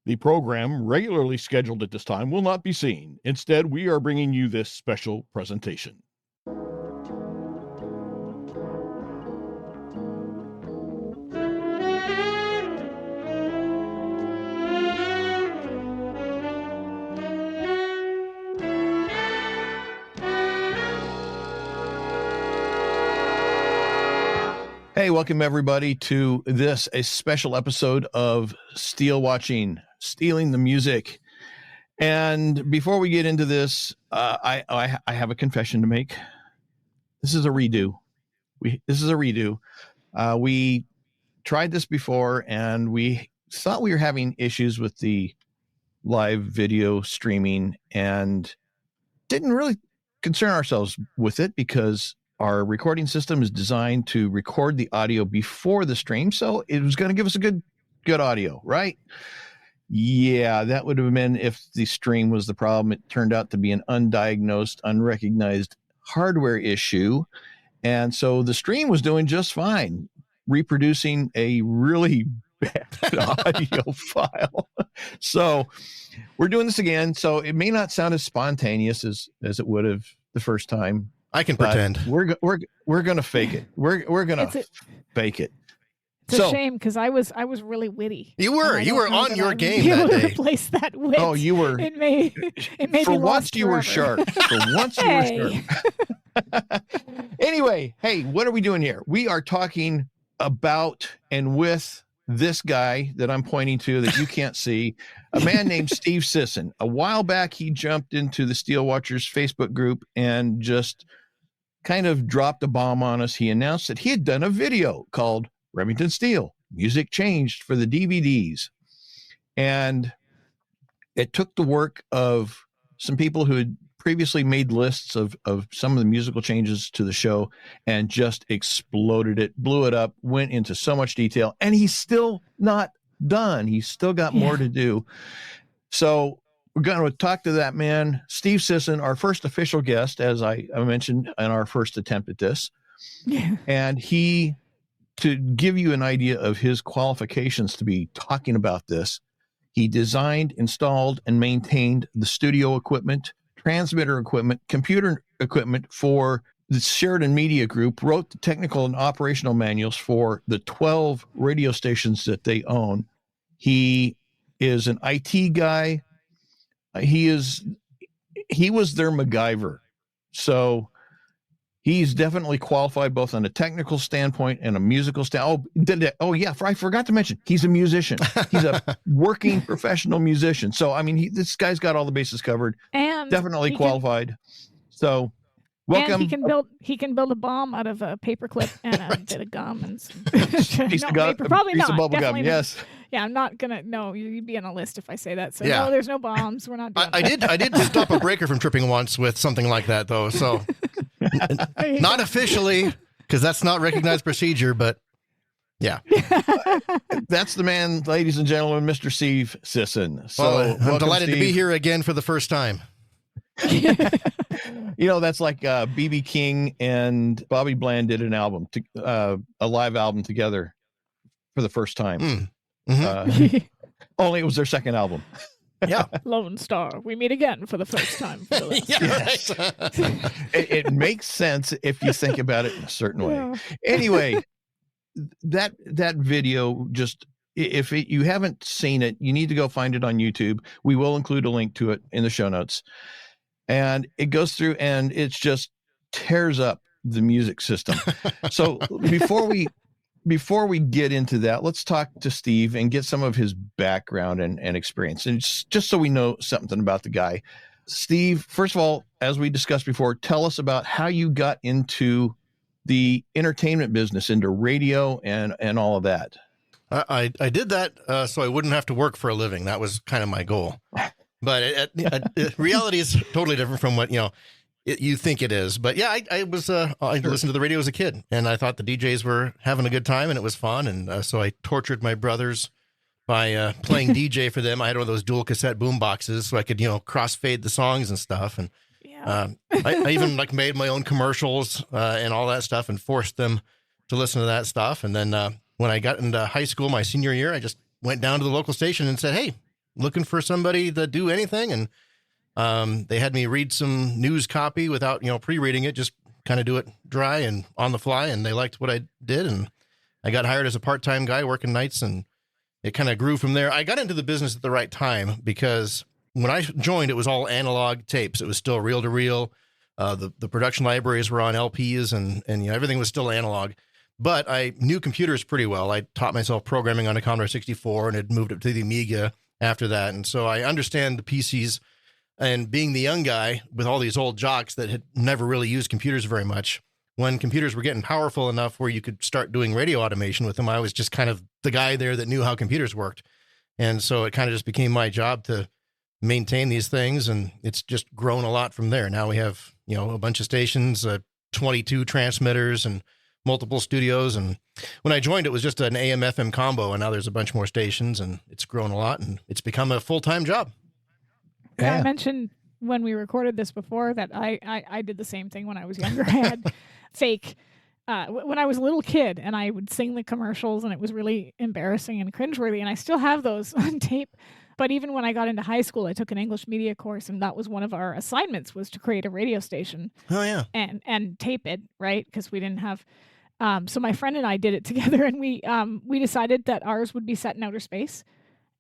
The program regularly scheduled at this time will not be seen. Instead, we are bringing you this special presentation. Hey, welcome everybody to a special episode of SteeleWatching, Stealing the Music. And before we get into this, I have a confession to make. This is a redo. We tried this before, and we thought we were having issues with the live video streaming, and didn't really concern ourselves with it because our recording system is designed to record the audio before the stream, so it was going to give us a good audio, right? Yeah, that would have been if the stream was the problem. It turned out to be an undiagnosed, unrecognized hardware issue, and so the stream was doing just fine, reproducing a really bad audio file. So we're doing this again, so it may not sound as spontaneous as it would have the first time. I can pretend. We're gonna fake it. We're gonna fake it. It's a shame because I was really witty. You were on your game that day. Replace that wit. Oh, you were. It made for once you were sharp. For once you were sharp. Anyway, hey, what are we doing here? We are talking about and with this guy that I'm pointing to that you can't see, a man named Steve Sisson. A while back, he jumped into the SteeleWatchers Facebook group and just kind of dropped a bomb on us. He announced that he had done a video called Remington Steele, Music Changed for the DVDs. And it took the work of some people who had previously made lists of some of the musical changes to the show and just exploded it, blew it up, went into so much detail, and he's still not done. He's still got more to do. So we're going to talk to that man, Steve Sisson, our first official guest, as I mentioned in our first attempt at this. Yeah. And to give you an idea of his qualifications to be talking about this, he designed, installed, and maintained the studio equipment, transmitter equipment, computer equipment for the Sheridan Media Group, wrote the technical and operational manuals for the 12 radio stations that they own. He is an IT guy. He was their MacGyver. So he's definitely qualified both on a technical standpoint and a musical standpoint. I forgot to mention, he's a musician. He's a working professional musician. So, I mean, this guy's got all the bases covered. And definitely qualified. So, welcome. And he can build a bomb out of a paperclip and a bit of gum and some piece of bubble gum. Yes. Yeah, I'm not gonna. No, you'd be on a list if I say that. So no, there's no bombs. We're not doing I did stop a breaker from tripping once with something like that, though. So not officially, because that's not recognized procedure. But yeah, that's the man, ladies and gentlemen, Mr. Steve Sisson. So I'm delighted to be here again for the first time. That's like B.B. King and Bobby Bland did a live album together for the first time. Mm-hmm. Only it was their second album. Yeah. Lone Star, we meet again for the first time. For the right. It makes sense if you think about it in a certain way. Anyway, that video, just if you haven't seen it, you need to go find it on YouTube. We will include a link to it in the show notes. And it goes through and it just tears up the music system. So before we get into that, let's talk to Steve and get some of his background and experience. And just so we know something about the guy. Steve, first of all, as we discussed before, tell us about how you got into the entertainment business, into radio and all of that. I did that so I wouldn't have to work for a living. That was kind of my goal. But reality is totally different from what, you think it is. But yeah, I listened to the radio as a kid, and I thought the DJs were having a good time and it was fun. And so I tortured my brothers by playing DJ for them. I had one of those dual cassette boom boxes so I could, crossfade the songs and stuff. And I even made my own commercials and all that stuff and forced them to listen to that stuff. And then when I got into high school, my senior year, I just went down to the local station and said, hey, looking for somebody to do anything. And they had me read some news copy without, pre-reading it, just kind of do it dry and on the fly. And they liked what I did. And I got hired as a part-time guy working nights, and it kind of grew from there. I got into the business at the right time because when I joined, it was all analog tapes. It was still reel to reel. The production libraries were on LPs and everything was still analog. But I knew computers pretty well. I taught myself programming on a Commodore 64 and had moved up to the Amiga after that. And so I understand the PCs, and being the young guy with all these old jocks that had never really used computers very much, when computers were getting powerful enough where you could start doing radio automation with them, I was just kind of the guy there that knew how computers worked. And so it kind of just became my job to maintain these things. And it's just grown a lot from there. Now we have, a bunch of stations, 22 transmitters and multiple studios. And when I joined, it was just an AM FM combo, and now there's a bunch more stations, and it's grown a lot, and it's become a full-time job. Yeah. I mentioned when we recorded this before that I did the same thing when I was younger. I had fake, when I was a little kid, and I would sing the commercials, and it was really embarrassing and cringeworthy, and I still have those on tape. But even when I got into high school, I took an English media course, and that was one of our assignments, was to create a radio station. Oh, yeah. And tape it, right? Because we didn't have... so my friend and I did it together, and we decided that ours would be set in outer space,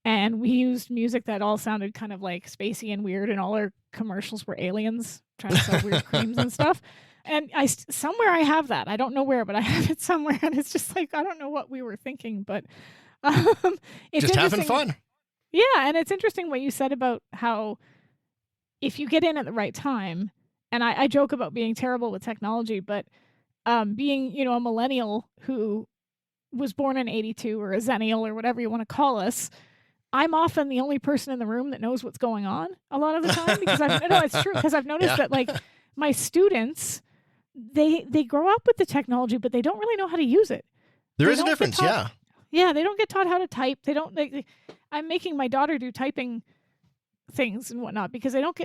and we used music that all sounded kind of like spacey and weird, and all our commercials were aliens trying to sell weird creams and stuff. And somewhere I have that. I don't know where, but I have it somewhere, and it's just like, I don't know what we were thinking, but it's just having fun. Yeah, and it's interesting what you said about how if you get in at the right time, and I joke about being terrible with technology, but being, a millennial who was born in 82 or a zennial or whatever you want to call us, I'm often the only person in the room that knows what's going on a lot of the time, because it's true, because I've noticed that like my students, they grow up with the technology, but they don't really know how to use it. There is a difference. Yeah. Yeah. They don't get taught how to type. They don't, I'm making my daughter do typing things and whatnot because they don't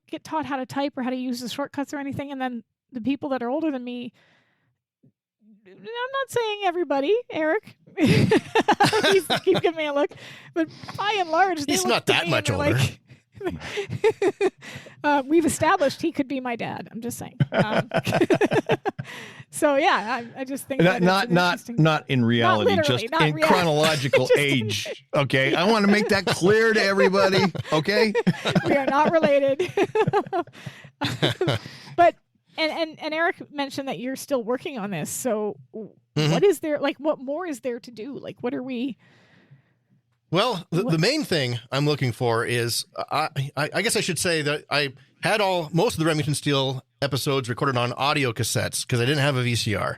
get taught how to type or how to use the shortcuts or anything. And then the people that are older than me, I'm not saying everybody, Eric. He's keep giving me a look, but by and large, he's not that much older. We've established he could be my dad. I'm just saying. So yeah, I just think not in reality, just in chronological age. Okay, I want to make that clear to everybody. Okay, we are not related. But. And Eric mentioned that you're still working on this. So what is there, like, what more is there to do? Like, what are we? Well, the main thing I'm looking for is, I guess I should say that I had most of the Remington Steele episodes recorded on audio cassettes because I didn't have a VCR.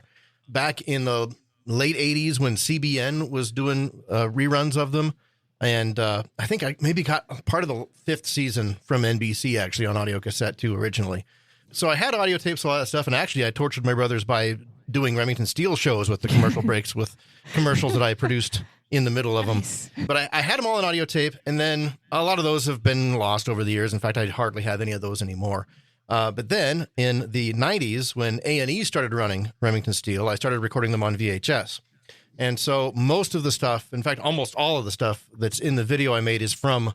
Back in the late 80s when CBN was doing reruns of them. And I think I maybe got part of the 5th season from NBC actually on audio cassette too originally. So I had audio tapes, all that stuff, and actually I tortured my brothers by doing Remington Steele shows with the commercial breaks with commercials that I produced in the middle of them. But I had them all on audio tape, and then a lot of those have been lost over the years. In fact, I hardly have any of those anymore. But then in the 90s, when A&E started running Remington Steele, I started recording them on VHS. And so most of the stuff, in fact, almost all of the stuff that's in the video I made is from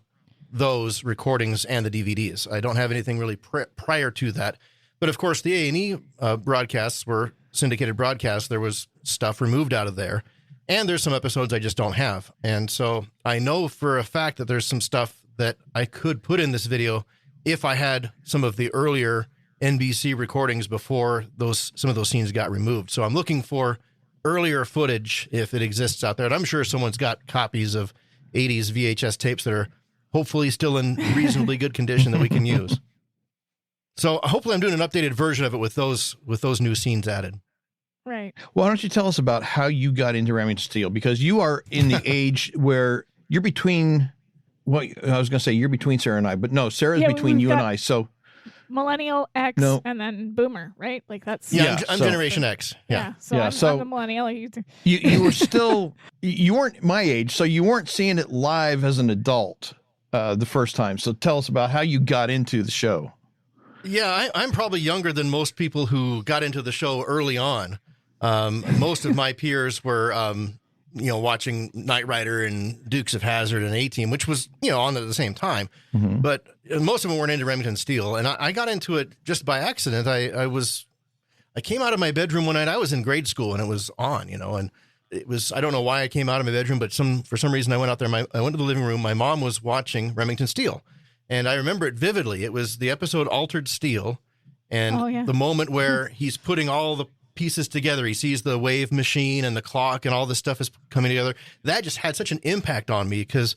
those recordings and the DVDs. I don't have anything really prior to that. But of course, the A&E broadcasts were syndicated broadcasts. There was stuff removed out of there. And there's some episodes I just don't have. And so I know for a fact that there's some stuff that I could put in this video if I had some of the earlier NBC recordings before some of those scenes got removed. So I'm looking for earlier footage if it exists out there. And I'm sure someone's got copies of 80s VHS tapes that are hopefully still in reasonably good condition that we can use. So hopefully I'm doing an updated version of it with those new scenes added. Right. Why don't you tell us about how you got into Remington Steele? Because you are in the age where you're between, well, I was going to say you're between Sarah and I, but no, Sarah's between you and I. So Millennial X and then Boomer, right? Like that's I'm Generation X. Yeah. So I'm a millennial. You were still you weren't my age, so you weren't seeing it live as an adult the first time. So tell us about how you got into the show. Yeah, I'm probably younger than most people who got into the show early on. Most of my peers were watching Knight Rider and Dukes of Hazzard and A-Team, which was, on at the same time. Mm-hmm. But most of them weren't into Remington Steele. And I got into it just by accident. I came out of my bedroom one night. I was in grade school and it was on, and it was, I don't know why I came out of my bedroom, but for some reason I went out there. I went to the living room. My mom was watching Remington Steele. And I remember it vividly. It was the episode Altered Steel. And the moment where he's putting all the pieces together, he sees the wave machine and the clock and all this stuff is coming together. That just had such an impact on me because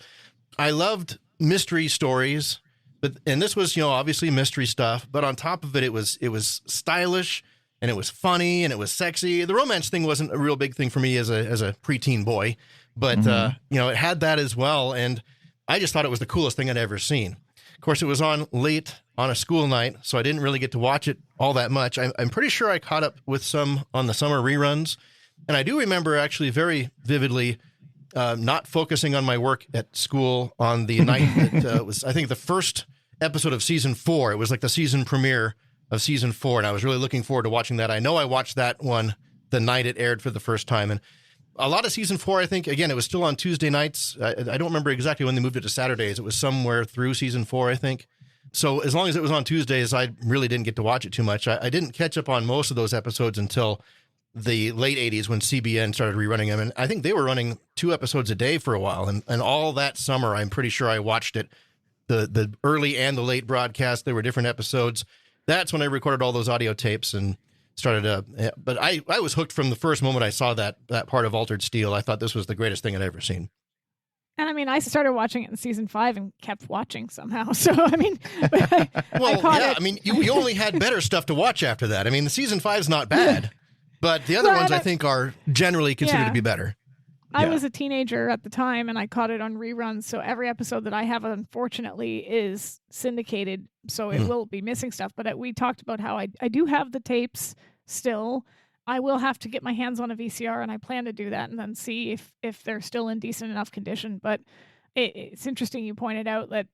I loved mystery stories, and this was, obviously mystery stuff, but on top of it, it was stylish and it was funny and it was sexy. The romance thing wasn't a real big thing for me as a preteen boy, but it had that as well. And I just thought it was the coolest thing I'd ever seen. Of course, it was on late on a school night, so I didn't really get to watch it all that much. I'm pretty sure I caught up with some on the summer reruns. And I do remember actually very vividly not focusing on my work at school on the night that was, I think, the first episode of season 4. It was like the season premiere of season 4, and I was really looking forward to watching that. I know I watched that one the night it aired for the first time. And a lot of season 4, I think, again, it was still on Tuesday nights. I don't remember exactly when they moved it to Saturdays. It was somewhere through season 4, I think. So as long as it was on Tuesdays, I really didn't get to watch it too much. I didn't catch up on most of those episodes until the late 80s when CBN started rerunning them. And I think they were running 2 episodes a day for a while. And all that summer, I'm pretty sure I watched it, the early and the late broadcast. There were different episodes. That's when I recorded all those audio tapes and started but I was hooked from the first moment I saw that part of Altered Steel. I thought this was the greatest thing I'd ever seen. And I mean, I started watching it in season 5 and kept watching somehow. So, I mean, I mean, you only had better stuff to watch after that. I mean, the season 5's not bad, but the other ones I think are generally considered to be better. I was a teenager at the time and I caught it on reruns. So every episode that I have, unfortunately, is syndicated. So it will be missing stuff. But we talked about how I do have the tapes still. I will have to get my hands on a VCR, and I plan to do that and then see if they're still in decent enough condition. But it's interesting you pointed out that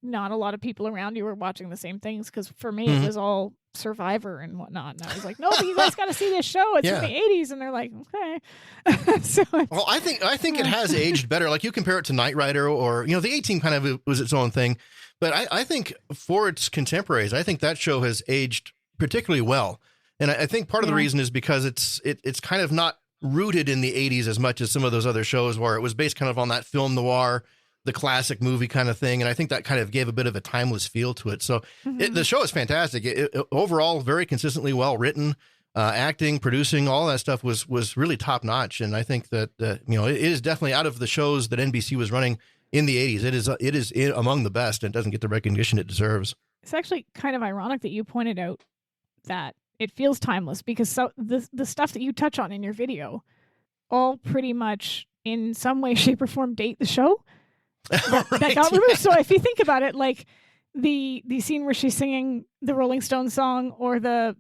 not a lot of people around you were watching the same things, because for me it was all Survivor and whatnot. And I was like, no, but you guys got to see this show. It's from the 80s. And they're like, okay. So well, I think it has aged better. Like you compare it to Knight Rider or, the A-Team kind of was its own thing. But I think for its contemporaries, I think that show has aged particularly well. And I think part of the reason is because it's kind of not rooted in the 80s as much as some of those other shows where it was based kind of on that film noir, the classic movie kind of thing. And I think that kind of gave a bit of a timeless feel to it. So the show is fantastic. Overall, very consistently well written, acting, producing, all that stuff was really top notch. And I think that, it is definitely out of the shows that NBC was running in the 80s. It is among the best and doesn't get the recognition it deserves. It's actually kind of ironic that you pointed out that it feels timeless, because the stuff that you touch on in your video all pretty much in some way, shape, or form date the show that got removed. So if you think about it, like the scene where she's singing the Rolling Stones song, or the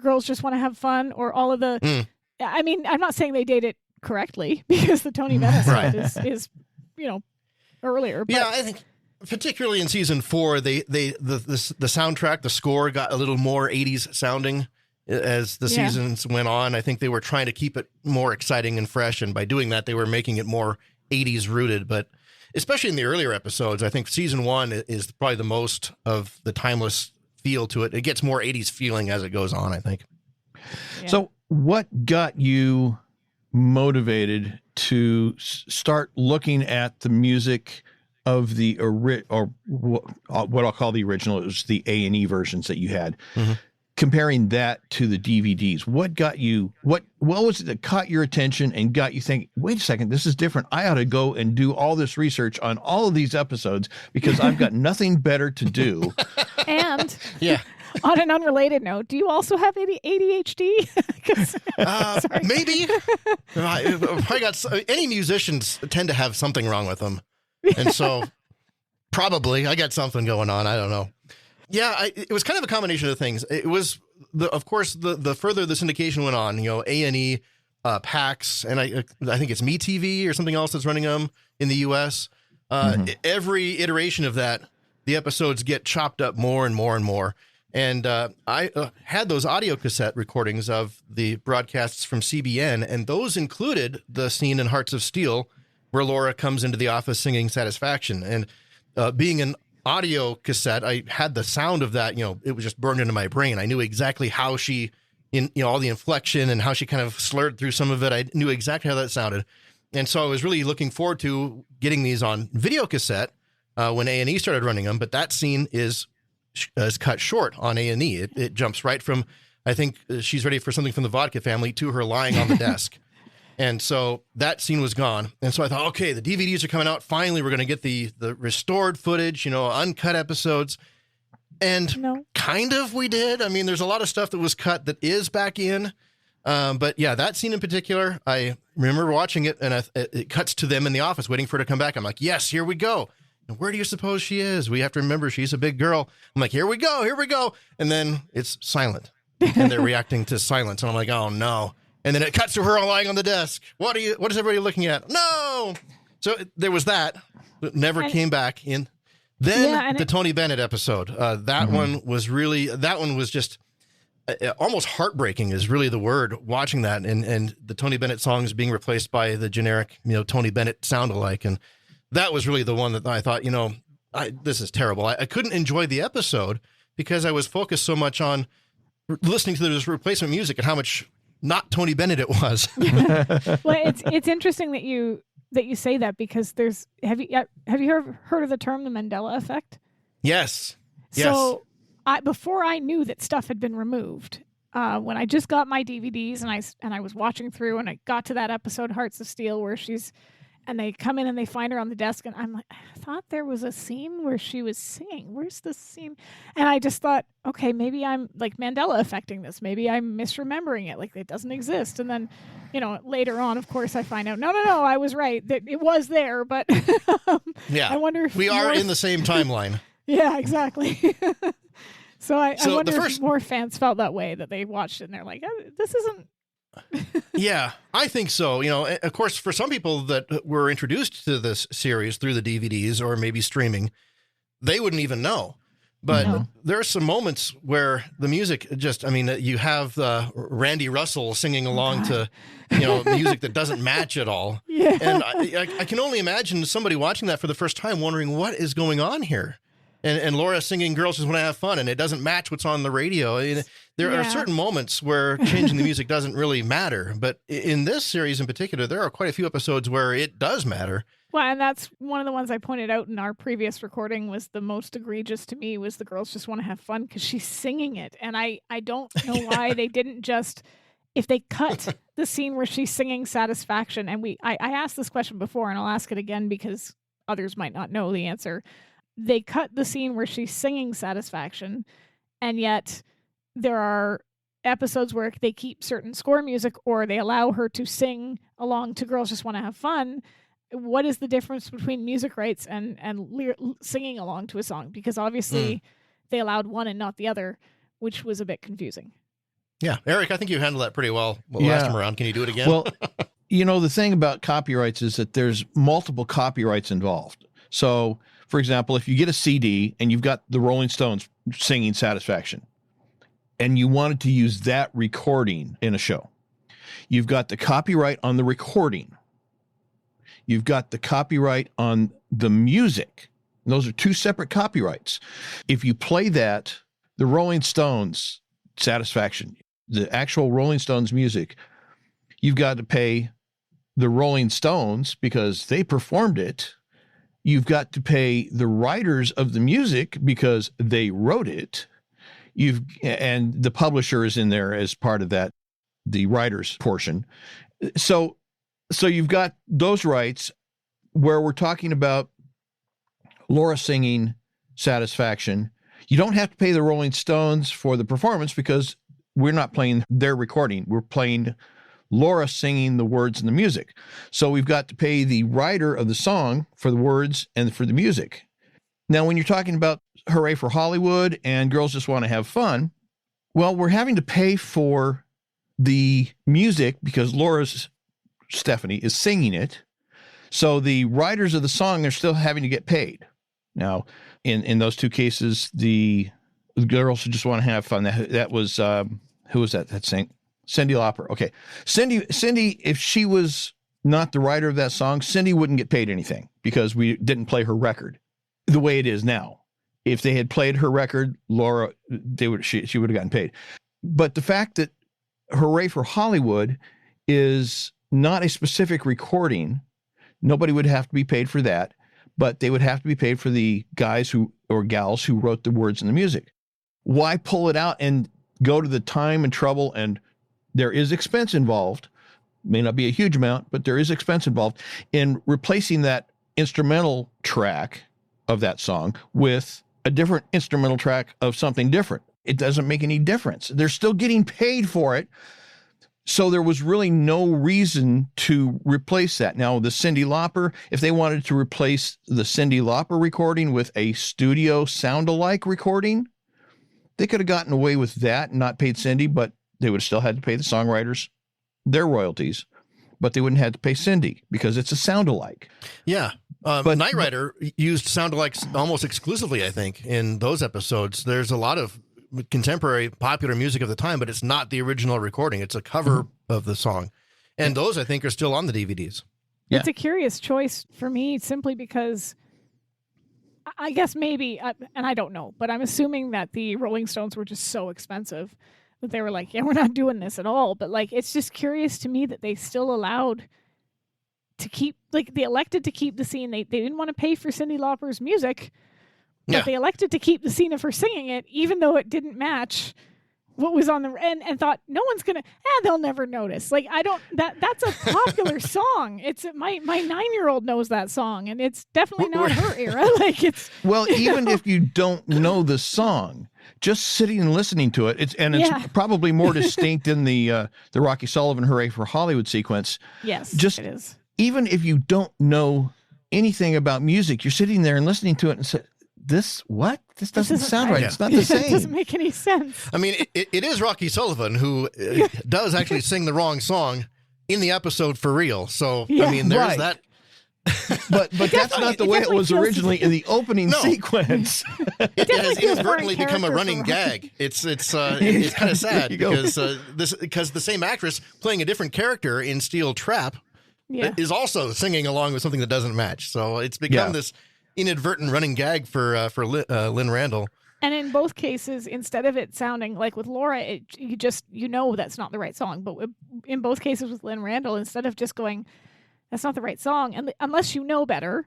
girls just want to have fun, or all of the I mean, I'm not saying they date it correctly, because the Tony Bennett stuff is earlier. But I think particularly in season 4, the soundtrack, the score got a little more 80s sounding as the seasons went on. I think they were trying to keep it more exciting and fresh, and by doing that, they were making it more 80s rooted. But especially in the earlier episodes, I think season 1 is probably the most of the timeless feel to it. It gets more 80s feeling as it goes on, I think. Yeah. So what got you motivated to start looking at the music of the or what I'll call the original? It was the A&E versions that you had, comparing that to the DVDs. What got you, what was it that caught your attention and got you thinking, wait a second, this is different. I ought to go and do all this research on all of these episodes, because I've got nothing better to do. And on an unrelated note, do you also have ADHD? Maybe. Any musicians tend to have something wrong with them. And so probably I got something going on. I don't know. Yeah, it was kind of a combination of things. It was, of course, the further the syndication went on, A&E, PAX, and I think it's MeTV or something else that's running them in the U.S. Every iteration of that, the episodes get chopped up more and more and more. And I had those audio cassette recordings of the broadcasts from CBN, and those included the scene in Hearts of Steel where Laura comes into the office singing Satisfaction. And being an audio cassette, I had the sound of that, it was just burned into my brain. I knew exactly how she, all the inflection and how she kind of slurred through some of it. I knew exactly how that sounded. And so I was really looking forward to getting these on video cassette when A&E started running them. But that scene is cut short on A&E. It jumps right from, I think she's ready for something from the Vodka Family to her lying on the desk. And so that scene was gone. And so I thought, okay, the DVDs are coming out. Finally, we're going to get the restored footage, uncut episodes. And kind of we did. I mean, there's a lot of stuff that was cut that is back in. But yeah, that scene in particular, I remember watching it, and it cuts to them in the office waiting for her to come back. I'm like, yes, here we go. And where do you suppose she is? We have to remember she's a big girl. I'm like, here we go. And then it's silent. And they're reacting to silence. And I'm like, oh no. And then it cuts to her lying on the desk. What is everybody looking at? No. So there was that. It never came back in. Then the Tony Bennett episode. That one was just almost heartbreaking is really the word, watching that. And the Tony Bennett songs being replaced by the generic, Tony Bennett sound-alike. And that was really the one that I thought, this is terrible. I couldn't enjoy the episode because I was focused so much on listening to this replacement music and how much not Tony Bennett it was. Well, it's interesting that you say that, because have you heard of the term the Mandela effect? Yes. So before I knew that stuff had been removed, when I just got my DVDs and I was watching through, and I got to that episode Hearts of Steel where and they come in and they find her on the desk, and I'm like, I thought there was a scene where she was singing. Where's the scene? And I just thought, okay, maybe I'm like Mandela affecting this. Maybe I'm misremembering it, like it doesn't exist. And then, later on, of course, I find out, no, I was right. That it was there, but yeah, I wonder if we are in the same timeline. Yeah, exactly. So I wonder if more fans felt that way, that they watched it and they're like, this isn't. Yeah, I think so. Of course, for some people that were introduced to this series through the DVDs or maybe streaming, they wouldn't even know. But there are some moments where the music you have Randy Russell singing along to, music that doesn't match at all. Yeah. And I can only imagine somebody watching that for the first time wondering what is going on here. And Laura singing Girls Just Want to Have Fun, and it doesn't match what's on the radio. There are certain moments where changing the music doesn't really matter. But in this series in particular, there are quite a few episodes where it does matter. Well, and that's one of the ones I pointed out in our previous recording was the most egregious to me was the Girls Just Want to Have Fun, because she's singing it. And I don't know why they didn't just, if they cut the scene where she's singing Satisfaction, and I asked this question before, and I'll ask it again because others might not know the answer. They cut the scene where she's singing Satisfaction, and yet there are episodes where they keep certain score music or they allow her to sing along to Girls Just Want to Have Fun. What is the difference between music rights and singing along to a song? Because obviously they allowed one and not the other, which was a bit confusing. Yeah. Eric, I think you handled that pretty well last time around. Can you do it again? Well, the thing about copyrights is that there's multiple copyrights involved. So, for example, if you get a CD and you've got the Rolling Stones singing Satisfaction and you wanted to use that recording in a show, you've got the copyright on the recording. You've got the copyright on the music. And those are two separate copyrights. If you play that, the Rolling Stones Satisfaction, the actual Rolling Stones music, you've got to pay the Rolling Stones because they performed it. You've got to pay the writers of the music because they wrote it. And the publisher is in there as part of that, the writers portion. So you've got those rights where we're talking about Laura singing Satisfaction. You don't have to pay the Rolling Stones for the performance because we're not playing their recording. We're playing Laura singing the words and the music. So we've got to pay the writer of the song for the words and for the music. Now, when you're talking about Hooray for Hollywood and Girls Just Want to Have Fun, well, we're having to pay for the music because Stephanie is singing it. So the writers of the song are still having to get paid. Now, in those two cases, the The girls who just want to have fun. That was who was that? That sang Cyndi Lauper. Okay, Cyndi. If she was not the writer of that song, Cyndi wouldn't get paid anything because we didn't play her record the way it is now. If they had played her record, Laura, she would have gotten paid. But the fact that Hooray for Hollywood is not a specific recording, nobody would have to be paid for that, but they would have to be paid for the guys or gals who wrote the words and the music. Why pull it out and go to the time and trouble? And there is expense involved. May not be a huge amount, but there is expense involved in replacing that instrumental track of that song with a different instrumental track of something different. It doesn't make any difference. They're still getting paid for it. So there was really no reason to replace that. Now, the Cyndi Lauper, if they wanted to replace the Cyndi Lauper recording with a studio sound-alike recording, they could have gotten away with that and not paid Cyndi, but they would have still had to pay the songwriters their royalties, but they wouldn't have to pay Cyndi because it's a sound-alike. Yeah. But Knight Rider used sound-alikes almost exclusively, I think, in those episodes. There's a lot of contemporary popular music of the time, but it's not the original recording. It's a cover of the song. And those, I think, are still on the DVDs. Yeah. It's a curious choice for me simply because I guess maybe, and I don't know, but I'm assuming that the Rolling Stones were just so expensive that they were like, yeah, we're not doing this at all. But like, it's just curious to me that they still allowed to keep, like, they elected to keep the scene. They didn't want to pay for Cyndi Lauper's music, but they elected to keep the scene of her singing it, even though it didn't match what was on the and thought no one's gonna they'll never notice. Like, I don't, that's a popular song. It's my 9-year-old knows that song, and it's definitely not her era. Like, it's well, even if you don't know the song, just sitting and listening to it, it's probably more distinct in the Rocky Sullivan Hooray for Hollywood sequence. Yes, just it is. Even if you don't know anything about music, you're sitting there and listening to it and say, this doesn't sound right. It's not the same. It doesn't make any sense. I mean, it is Rocky Sullivan who does actually sing the wrong song in the episode for real. So, I mean, there's that. But that's not the way it was originally in the opening sequence. It has inadvertently become a running gag. It's kind of sad because the same actress playing a different character in Steel Trap is also singing along with something that doesn't match. So it's become this inadvertent running gag for Lynn Randall. And in both cases, instead of it sounding like with Laura, you know that's not the right song. But in both cases with Lynn Randall, instead of just going, that's not the right song, and unless you know better,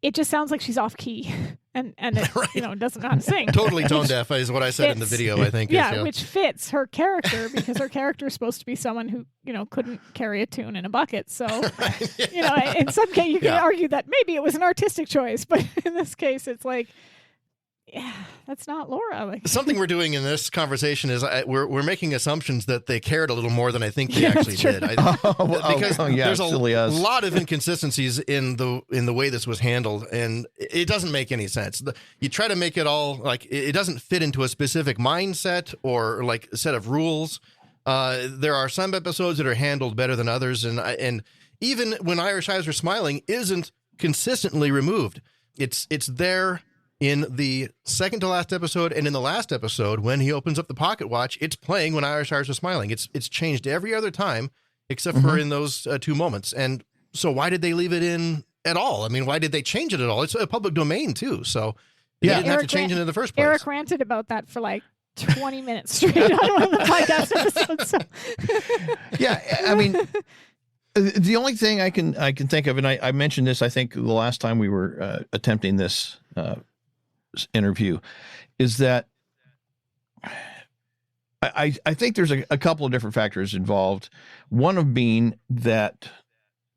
it just sounds like she's off key and it, right. Doesn't know how to sing. Totally tone deaf is what I said in the video, I think. Yeah, which fits her character because her character is supposed to be someone who, couldn't carry a tune in a bucket. So, in some case you can argue that maybe it was an artistic choice, but in this case it's like, yeah, that's not Laura. Like, something we're doing in this conversation is we're making assumptions that they cared a little more than I think they actually did. Because there's a lot of inconsistencies in the way this was handled, and it doesn't make any sense. You try to make it all like it doesn't fit into a specific mindset or like a set of rules. There are some episodes that are handled better than others, and even When Irish Eyes Were Smiling isn't consistently removed. It's there. In the second to last episode and in the last episode, when he opens up the pocket watch, it's playing When Irish Eyes Are Smiling. It's changed every other time except for in those two moments. And so why did they leave it in at all? I mean, why did they change it at all? It's a public domain too. So they didn't have to change it in the first place. Eric ranted about that for like 20 minutes straight on one of the podcast episodes. So. Yeah, I mean, the only thing I can think of, and I mentioned this, I think the last time we were attempting this interview, is that I think there's a couple of different factors involved. One of being that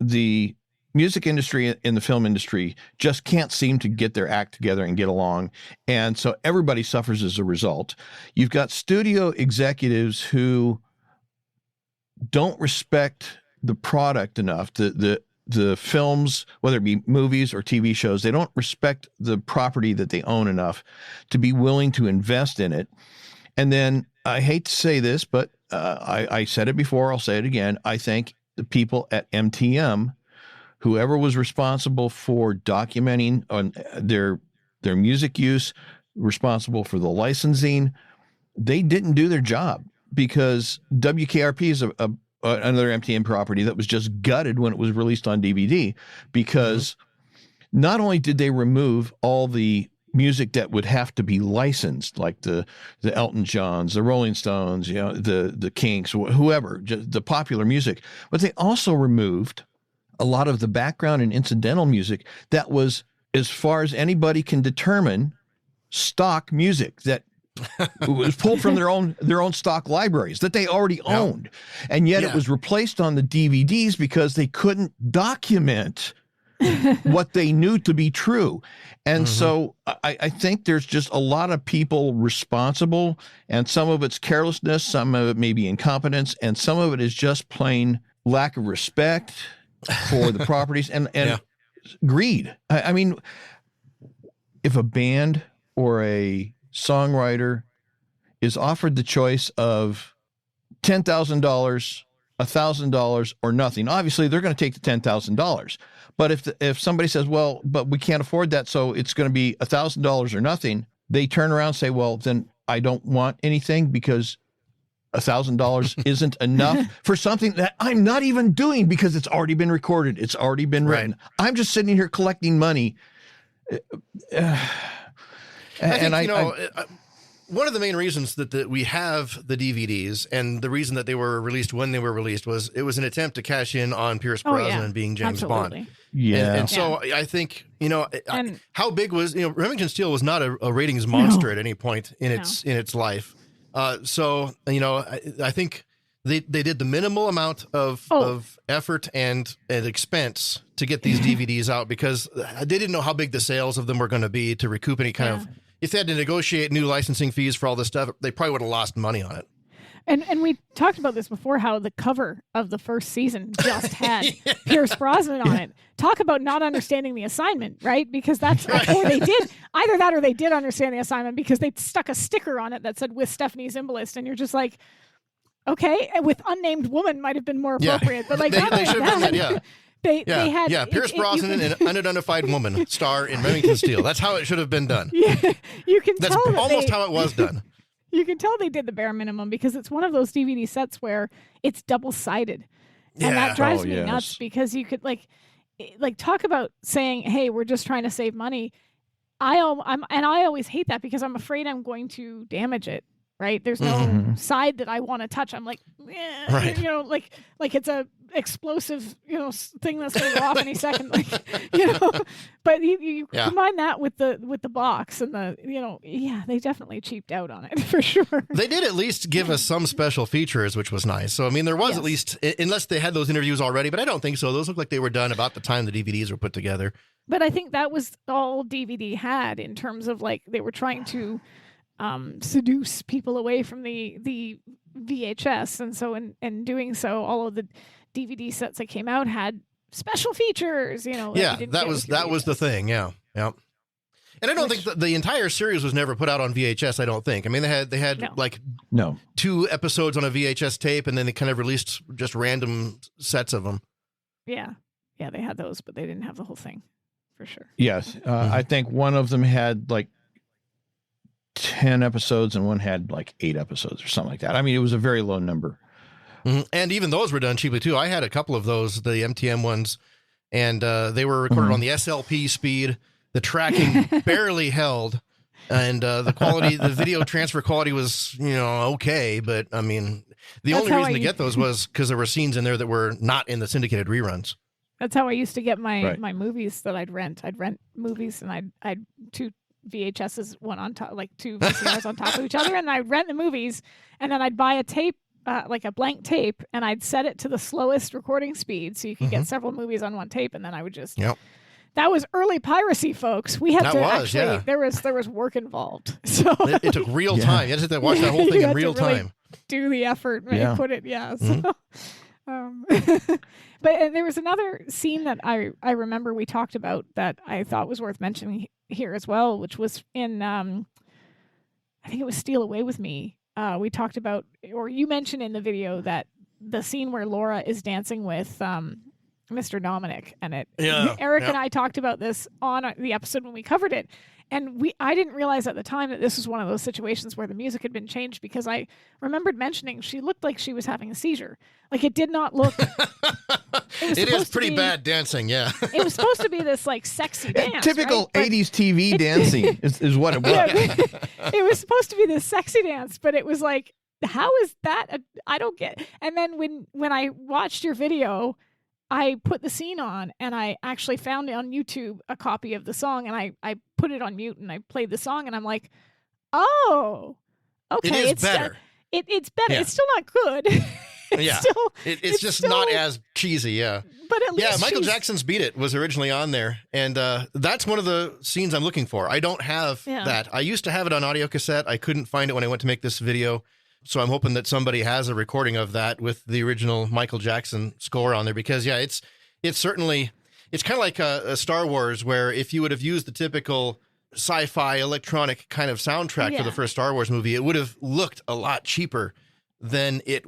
the music industry and the film industry just can't seem to get their act together and get along. And so everybody suffers as a result. You've got studio executives who don't respect the product enough, the films, whether it be movies or TV shows, they don't respect the property that they own enough to be willing to invest in it. And then I hate to say this, but I said it before, I'll say it again. I think the people at MTM, whoever was responsible for documenting on their music use, responsible for the licensing, they didn't do their job, because WKRP is another MTM property that was just gutted when it was released on DVD, because not only did they remove all the music that would have to be licensed, like the Elton Johns, the Rolling Stones, the Kinks, whoever, just the popular music, but they also removed a lot of the background and incidental music that was, as far as anybody can determine, stock music that was pulled from their own stock libraries that they already owned. And yet it was replaced on the DVDs because they couldn't document what they knew to be true. And so I think there's just a lot of people responsible, and some of it's carelessness, some of it may be incompetence, and some of it is just plain lack of respect for the properties and greed. I mean, if a band or a songwriter is offered the choice of $10,000, $1,000, or nothing, obviously they're going to take the $10,000. But if somebody says, well, but we can't afford that, so it's going to be $1,000 or nothing, they turn around and say, well, then I don't want anything, because $1,000 isn't enough for something that I'm not even doing, because it's already been recorded. It's already been written. Right. I'm just sitting here collecting money. One of the main reasons that we have the DVDs, and the reason that they were released when they were released, was it was an attempt to cash in on Pierce Brosnan being James Bond. Yeah. And so I think, how big was, Remington Steele was not a ratings monster at any point in its life. So, I think they did the minimal amount of effort and expense to get these DVDs out, because they didn't know how big the sales of them were going to be to recoup any kind of, if they had to negotiate new licensing fees for all this stuff, they probably would have lost money on it. And we talked about this before, how the cover of the first season just had Pierce Brosnan on it. Talk about not understanding the assignment, right? Because that's, or they did, either that or they did understand the assignment, because they stuck a sticker on it that said, with Stephanie Zimbalist, and you're just like, okay, with unnamed woman might have been more appropriate, but like, they should have done that, They had Pierce Brosnan, an unidentified woman, star in Remington Steele. That's how it should have been done. Yeah, you can That's tell almost how it was done. You can tell they did the bare minimum, because it's one of those DVD sets where it's double-sided. And that drives me nuts, because you could like talk about saying, hey, we're just trying to save money. I always hate that, because I'm afraid I'm going to damage it. Right? There's no side that I want to touch. I'm like, like it's a explosive, thing that's going to go off any second. Like, but you combine that with the box and they definitely cheaped out on it for sure. They did at least give us some special features, which was nice. So, I mean, there was at least, unless they had those interviews already, but I don't think so. Those look like they were done about the time the DVDs were put together. But I think that was all DVD had, in terms of like, they were trying to seduce people away from the VHS, and so in doing so, all of the DVD sets that came out had special features. That was the thing. Yeah. And I don't think the entire series was never put out on VHS. I don't think. I mean, they had no 2 episodes on a VHS tape, and then they kind of released just random sets of them. Yeah, they had those, but they didn't have the whole thing, for sure. Yes, I think one of them had like 10 episodes and one had like 8 episodes or something like that. I mean, it was a very low number. And even those were done cheaply too. I had a couple of those, the MTM ones, and they were recorded on the SLP speed. The tracking barely held, and the quality, the video transfer quality was, okay. But I mean, the only reason to get those was because there were scenes in there that were not in the syndicated reruns. That's how I used to get my movies that I'd rent. I'd rent movies, and I'd 2 VHSs, one on top, like 2 VCRs on top of each other, and I'd rent the movies, and then I'd buy a tape, like a blank tape, and I'd set it to the slowest recording speed, so you could get several movies on one tape, and then I would just. Yep. That was early piracy, folks. We had there was work involved, so it took real time. You had to watch that whole thing in real time. Do the effort, right? Put it, So. But there was another scene that I remember we talked about that I thought was worth mentioning here as well, which was in I think it was Steal Away With Me. We talked about, or you mentioned in the video, that the scene where Laura is dancing with Mr. Dominic, and Eric and I talked about this on the episode when we covered it, And I didn't realize at the time that this was one of those situations where the music had been changed, because I remembered mentioning she looked like she was having a seizure. Like, it did not look. It is pretty bad dancing, yeah. It was supposed to be this like sexy dance. Typical right? 80s TV dancing is what it was. Yeah, it was supposed to be this sexy dance, but it was like, how is that? I don't get. And then when I watched your video, I put the scene on, and I actually found on YouTube a copy of the song, and I put it on mute and I played the song, and I'm like, oh, okay, it's better. It's better. Yeah. It's still not good. It's just still not as cheesy, yeah. But at least Michael Jackson's "Beat It" was originally on there, and that's one of the scenes I'm looking for. I don't have that. I used to have it on audio cassette. I couldn't find it when I went to make this video, so I'm hoping that somebody has a recording of that with the original Michael Jackson score on there, because it's certainly, it's kind of like a Star Wars, where if you would have used the typical sci-fi electronic kind of soundtrack for the first Star Wars movie, it would have looked a lot cheaper than it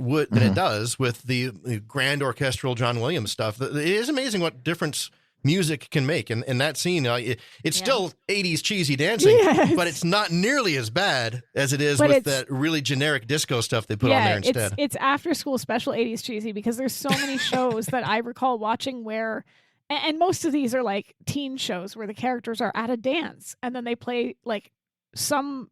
does with the grand orchestral John Williams stuff. It is amazing what difference music can make. And in that scene, it's still 80s cheesy dancing, but it's not nearly as bad as it is with that really generic disco stuff they put on there instead. It's after school special 80s cheesy, because there's so many shows that I recall watching where, and most of these are like teen shows where the characters are at a dance and then they play like some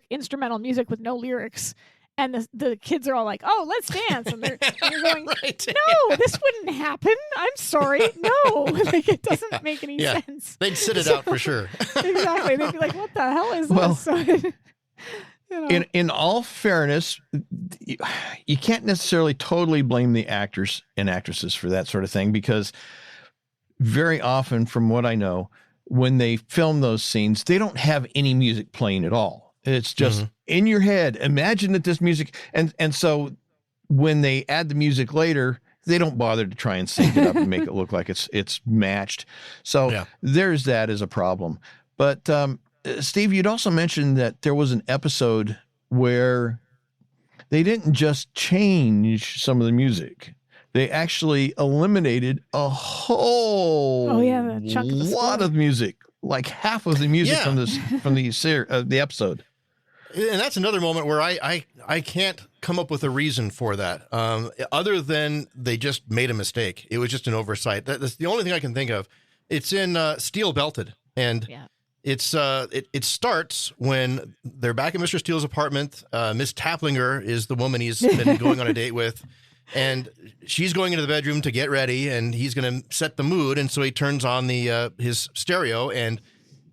instrumental music with no lyrics. And the kids are all like, "Oh, let's dance," and you're going, "No, this wouldn't happen. I'm sorry, no." Like, it doesn't make any sense. They'd sit it out for sure. Exactly. They'd be like, "What the hell is this?" So, in all fairness, you can't necessarily totally blame the actors and actresses for that sort of thing, because very often, from what I know, when they film those scenes, they don't have any music playing at all. It's just in your head. Imagine that this music, and so when they add the music later, they don't bother to try and sync it up and make it look like it's matched. So there's that as a problem. But Steve, you'd also mentioned that there was an episode where they didn't just change some of the music. They actually eliminated a whole lot of music, like half of the music from the episode. And that's another moment where I can't come up with a reason for that, other than they just made a mistake. It was just an oversight. That's the only thing I can think of. It's in Steele Belted, and it starts when they're back at Mr. Steele's apartment. Miss Taplinger is the woman he's been going on a date with, and she's going into the bedroom to get ready, and he's going to set the mood, and so he turns on his stereo, and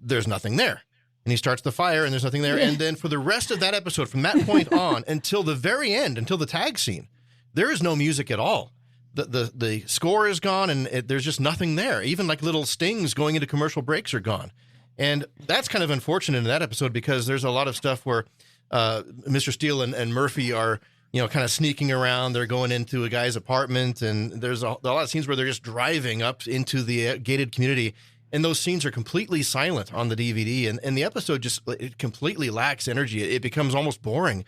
there's nothing there. And he starts the fire, and there's nothing there. And then for the rest of that episode, from that point on until the very end, until the tag scene, there is no music at all. The score is gone, and there's just nothing there. Even like little stings going into commercial breaks are gone. And that's kind of unfortunate in that episode, because there's a lot of stuff where Mr. Steele and Murphy are, kind of sneaking around. They're going into a guy's apartment, and there's a lot of scenes where they're just driving up into the gated community. And those scenes are completely silent on the DVD, and the episode it completely lacks energy. It becomes almost boring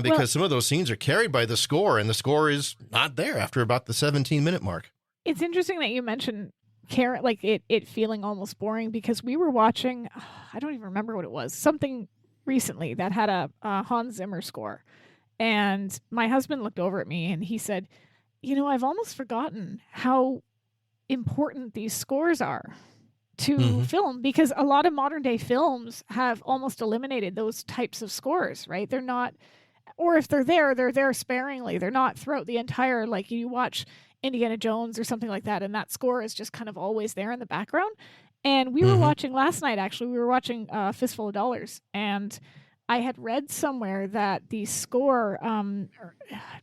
because some of those scenes are carried by the score, and the score is not there after about the 17-minute mark. It's interesting that you mentioned like it feeling almost boring, because we were watching, I don't even remember what it was, something recently that had a Hans Zimmer score. And my husband looked over at me and he said, I've almost forgotten how important these scores are to film, because a lot of modern day films have almost eliminated those types of scores, right? They're not, or if they're there sparingly. They're not throughout the entire, like you watch Indiana Jones or something like that, and that score is just kind of always there in the background. And we were watching last night, actually, we were watching Fistful of Dollars, and I had read somewhere that the score, I'm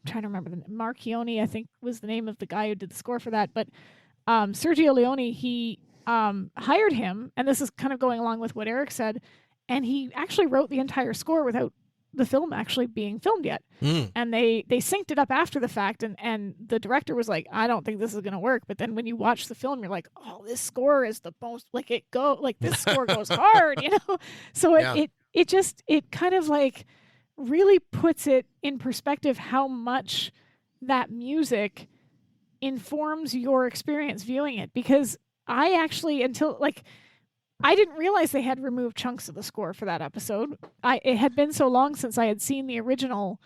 trying to remember, Marchione, I think was the name of the guy who did the score for that, but Sergio Leone, he hired him, and this is kind of going along with what Eric said, and he actually wrote the entire score without the film actually being filmed yet. And they synced it up after the fact, and the director was like, I don't think this is going to work. But then when you watch the film, you're like, oh, this score is the most, this score goes hard, So it kind of like really puts it in perspective how much that music informs your experience viewing it. Because I actually, until like I didn't realize they had removed chunks of the score for that episode. It had been so long since I had seen the original,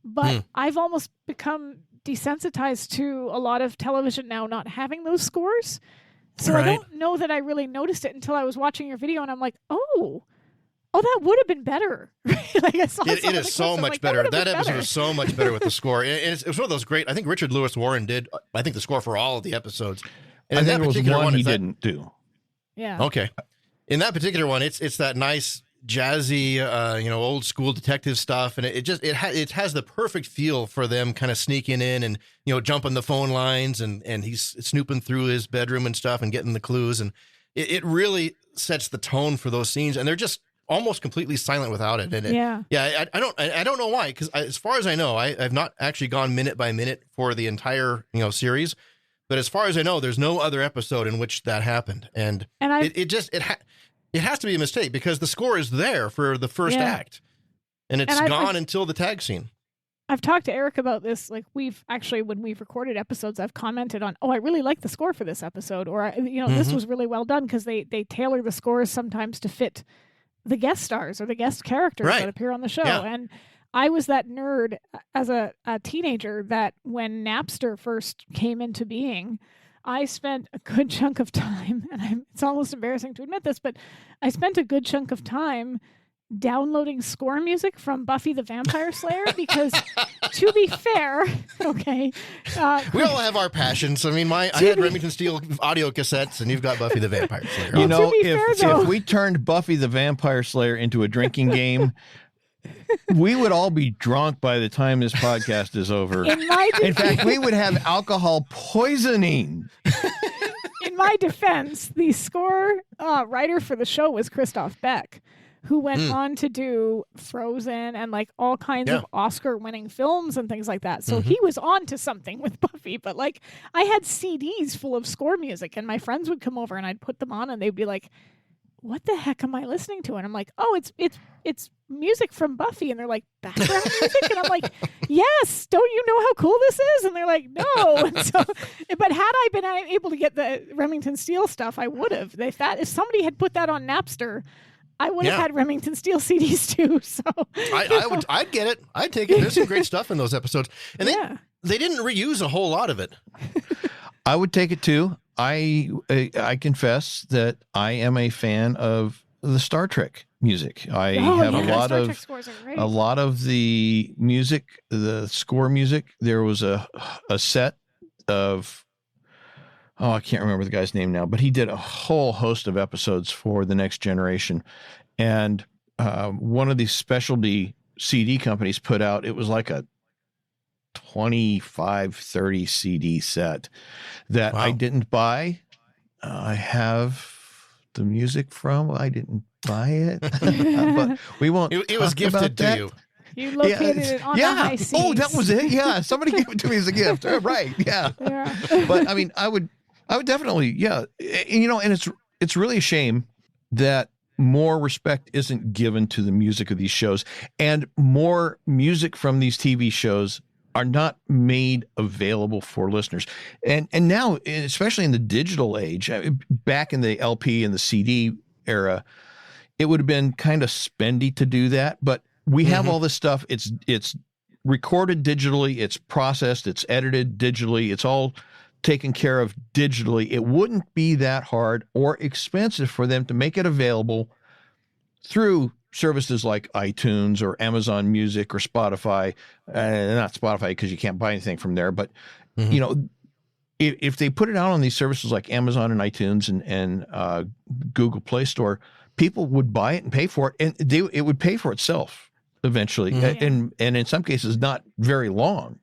but I've almost become desensitized to a lot of television now not having those scores. So I don't know that I really noticed it until I was watching your video, and I'm like, oh, that would have been better. Like I saw it is so much better. That episode is so much better with the score. And it's one of those great. I think Richard Lewis Warren did. I think the score for all of the episodes. And I think it was one he didn't do. Yeah. Okay. In that particular one, it's that nice jazzy, old school detective stuff, and it has the perfect feel for them kind of sneaking in and jumping the phone lines, and he's snooping through his bedroom and stuff and getting the clues, and it really sets the tone for those scenes, and they're just almost completely silent without it. And I don't know why, because as far as I know, I've not actually gone minute by minute for the entire series, but as far as I know, there's no other episode in which that happened, and it has to be a mistake because the score is there for the first act, and it's gone until the tag scene. I've talked to Eric about this. Like when we've recorded episodes, I've commented on, I really like the score for this episode, or this was really well done, because they tailor the scores sometimes to fit the guest stars or the guest characters that appear on the show. Yeah. And I was that nerd as a teenager that when Napster first came into being, I spent a good chunk of time, and it's almost embarrassing to admit this, but I spent a good chunk of time downloading score music from Buffy the Vampire Slayer because, to be fair, we all have our passions. I mean, I had Remington Steele audio cassettes, and you've got Buffy the Vampire Slayer. If we turned Buffy the Vampire Slayer into a drinking game, we would all be drunk by the time this podcast is over. In fact, we would have alcohol poisoning. In my defense, the score writer for the show was Christoph Beck, who went on to do Frozen and like all kinds of Oscar-winning films and things like that. So he was on to something with Buffy. But like, I had CDs full of score music, and my friends would come over and I'd put them on, and they'd be like, "What the heck am I listening to?" And I'm like, "Oh, it's music from Buffy." And they're like, "Background music?" And I'm like, "Yes, don't you know how cool this is?" And they're like, "No." And so, but had I been able to get the Remington Steele stuff, I would have. If somebody had put that on Napster, I would have had Remington Steele CDs too. So I'd get it. I'd take it. There's some great stuff in those episodes, and they didn't reuse a whole lot of it. I would take it too. I confess that I am a fan of the Star Trek music. I have a lot of the music, the score music. There was a set of, I can't remember the guy's name now, but he did a whole host of episodes for The Next Generation. And one of these specialty CD companies put out, it was like a 25-30 CD set that I didn't buy. I have the music from. I didn't buy it, but we won't. It was gifted to you. You located it on the high seas. Oh, that was it. Yeah, somebody gave it to me as a gift. Right. Yeah. But I mean, I would definitely. Yeah. And it's really a shame that more respect isn't given to the music of these shows, and more music from these TV shows are not made available for listeners. And now, especially in the digital age, back in the LP and the CD era, it would have been kind of spendy to do that. But we have all this stuff. It's recorded digitally, it's processed, it's edited digitally, it's all taken care of digitally. It wouldn't be that hard or expensive for them to make it available through services like iTunes or Amazon Music or Spotify, not Spotify because you can't buy anything from there, but if they put it out on these services like Amazon and iTunes and Google Play Store, people would buy it and pay for it, and it would pay for itself eventually, and in some cases not very long.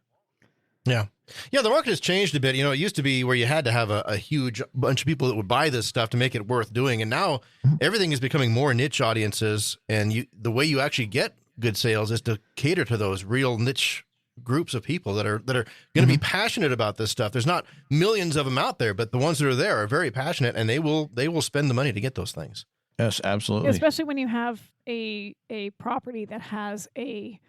Yeah, the market has changed a bit. It used to be where you had to have a huge bunch of people that would buy this stuff to make it worth doing. And now everything is becoming more niche audiences. And the way you actually get good sales is to cater to those real niche groups of people that are going to be passionate about this stuff. There's not millions of them out there, but the ones that are there are very passionate, and they will spend the money to get those things. Yes, absolutely. Especially when you have a property that has a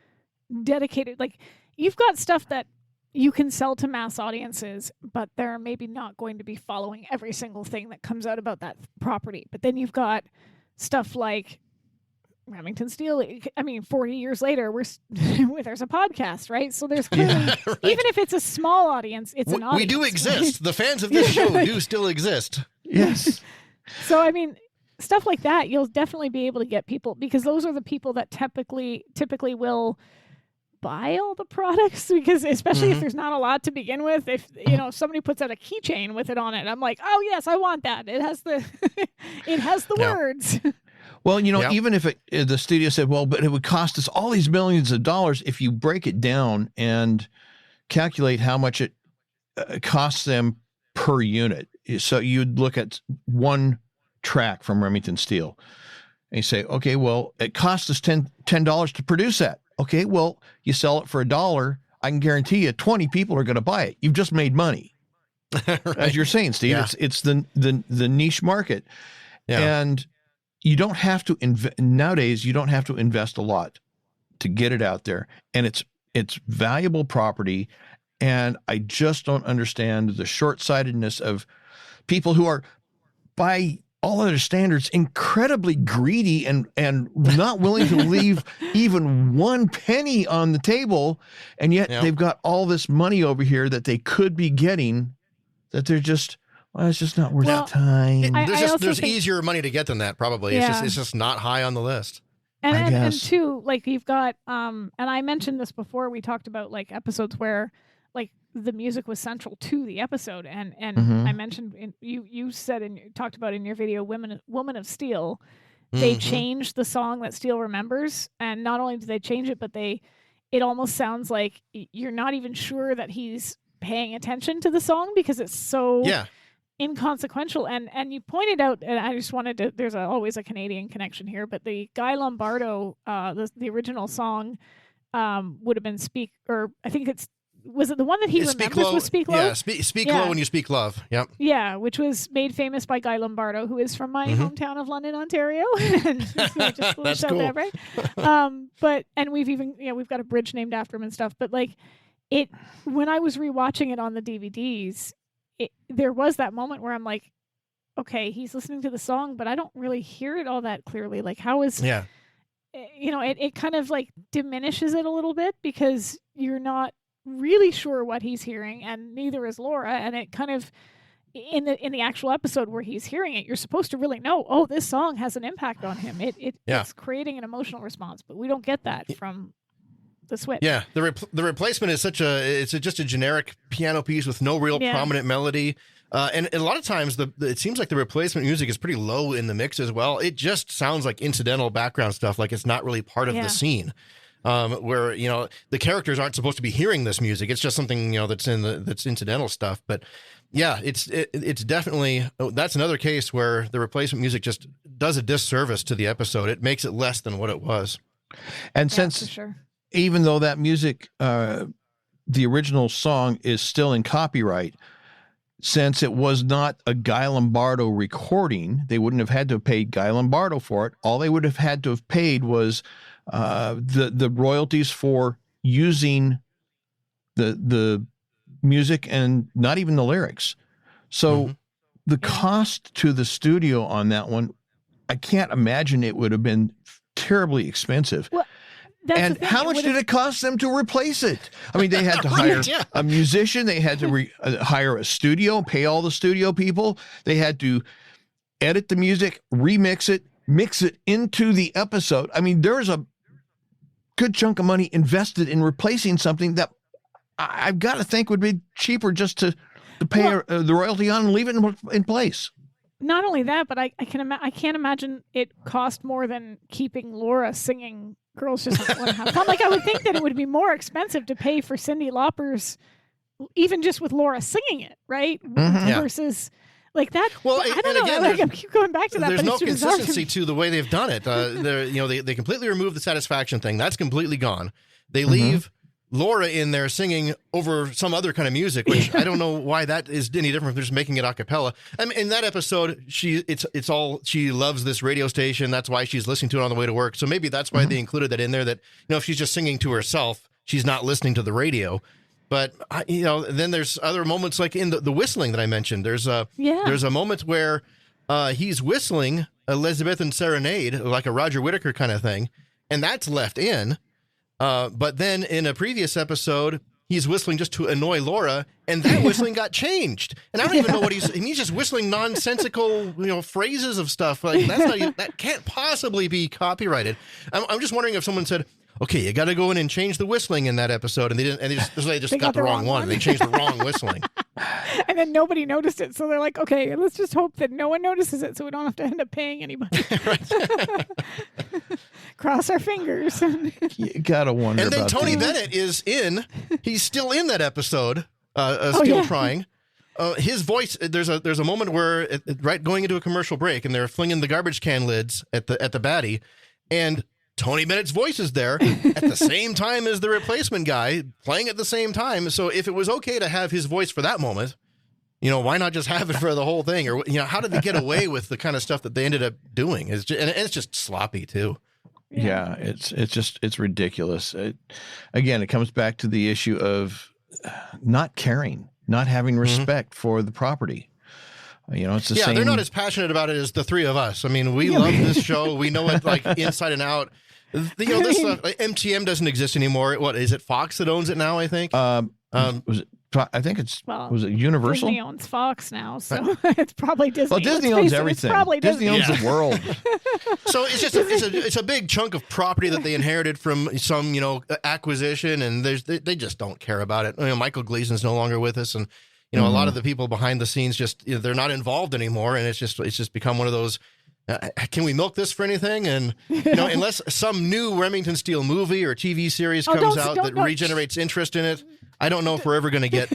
dedicated, like, you've got stuff that you can sell to mass audiences, but they're maybe not going to be following every single thing that comes out about that property. But then you've got stuff like Remington Steele. I mean, 40 years later, there's a podcast, right? So there's clearly, right. even if it's a small audience, it's an audience. We do exist. The fans of this show do still exist. Yes. So, I mean, stuff like that, you'll definitely be able to get people, because those are the people that typically will buy all the products, because especially if there's not a lot to begin with. If somebody puts out a keychain with it on it, I'm like, oh yes, I want that. It has the words. Well, even if the studio said, well, but it would cost us all these millions of dollars, if you break it down and calculate how much it costs them per unit. So you'd look at one track from Remington Steele and you say, okay, well, it costs us $10 to produce that. Okay, well, you sell it for $1. I can guarantee you 20 people are going to buy it. You've just made money. Right. As you're saying, Steve, it's the niche market. Yeah. And you don't have to nowadays, you don't have to invest a lot to get it out there. And it's valuable property. And I just don't understand the short-sightedness of people who are, by all other standards, incredibly greedy and not willing to leave even one penny on the table. And yet they've got all this money over here that they could be getting, that they're just, it's just not worth the time. There's easier money to get than that, probably. Yeah. It's just not high on the list. And two, like, you've got, and I mentioned this before, we talked about like episodes where like the music was central to the episode, and I mentioned you said and you talked about in your video, Woman of Steel, they changed the song that Steele remembers, and not only did they change it, but it almost sounds like you're not even sure that he's paying attention to the song because it's so inconsequential. And you pointed out, and I just wanted to, there's always a Canadian connection here, but the Guy Lombardo, the original song would have been was it the one that he remembers was Speak Low? Yeah, speak Low when you speak love. Yep. Yeah, which was made famous by Guy Lombardo, who is from my hometown of London, Ontario. That's cool. There, right? And we've even, we've got a bridge named after him and stuff. But like when I was rewatching it on the DVDs, there was that moment where I'm like, okay, he's listening to the song, but I don't really hear it all that clearly. Like, how is, it kind of like diminishes it a little bit because you're not really sure what he's hearing, and neither is Laura. And it kind of, in the actual episode where he's hearing it, you're supposed to really know, oh, this song has an impact on him. It's creating an emotional response, but we don't get that from the Switch. Yeah, the replacement is just a generic piano piece with no real prominent melody. And a lot of times it seems like the replacement music is pretty low in the mix as well. It just sounds like incidental background stuff, like it's not really part of the scene. Where the characters aren't supposed to be hearing this music. It's just something that's incidental stuff. But yeah, it's definitely, that's another case where the replacement music just does a disservice to the episode. It makes it less than what it was. And since even though that music, the original song is still in copyright, since it was not a Guy Lombardo recording, they wouldn't have had to have paid Guy Lombardo for it. All they would have had to have paid was the royalties for using the music and not even the lyrics. So the cost to the studio on that one, I can't imagine it would have been terribly expensive. Well, and how much did it cost them to replace it? I mean, they had to hire a musician. They had to hire a studio, pay all the studio people. They had to edit the music, remix it, mix it into the episode. I mean, there's a good chunk of money invested in replacing something that I've got to think would be cheaper just to pay the royalty on and leave it in place. Not only that, but I can't imagine it cost more than keeping Laura singing Girls Just Want to Have Fun. Like, I would think that it would be more expensive to pay for Cyndi Lauper's, even just with Laura singing it, right? Versus like that. Well, I don't know. I keep going back to that. There's but no consistency to the way they've done it. They completely remove the satisfaction thing. That's completely gone. They leave Laura in there singing over some other kind of music, which I don't know why that is any different from just making it a cappella. I mean, in that episode, she loves this radio station. That's why she's listening to it on the way to work. So maybe that's why they included that in there, that, if she's just singing to herself, she's not listening to the radio. But then there's other moments like in the whistling that I mentioned. There's a moment where he's whistling Elizabethan Serenade, like a Roger Whittaker kind of thing, and that's left in. But then in a previous episode, he's whistling just to annoy Laura, and that whistling got changed. And I don't even know what he's just whistling nonsensical, phrases of stuff. Like that can't possibly be copyrighted. I'm just wondering if someone said, okay, you got to go in and change the whistling in that episode. And they just got the wrong one. They changed the wrong whistling. And then nobody noticed it. So they're like, okay, let's just hope that no one notices it so we don't have to end up paying anybody. Cross our fingers. You got to wonder about that. And then Tony Bennett he's still in that episode, still trying. His voice, there's a moment where, right going into a commercial break, and they're flinging the garbage can lids at the baddie, and Tony Bennett's voice is there at the same time as the replacement guy playing at the same time. So if it was okay to have his voice for that moment, why not just have it for the whole thing? Or, how did they get away with the kind of stuff that they ended up doing? It's just sloppy too. Yeah, it's ridiculous. Again, it comes back to the issue of not caring, not having respect for the property. It's the same. They're not as passionate about it as the three of us. I mean, we love this show. We know it like inside and out. This stuff, MTM doesn't exist anymore. What is it? Fox that owns it now, I think. Was it? I think was it Universal? Disney owns Fox now, so it's probably Disney. Well, Disney owns everything. Disney owns the world. So it's just it's a big chunk of property that they inherited from some acquisition, and they just don't care about it. Michael Gleason's no longer with us, and a lot of the people behind the scenes just they're not involved anymore, and it's just become one of those. Can we milk this for anything? And unless some new Remington Steele movie or TV series comes out that regenerates interest in it, I don't know if we're ever going to get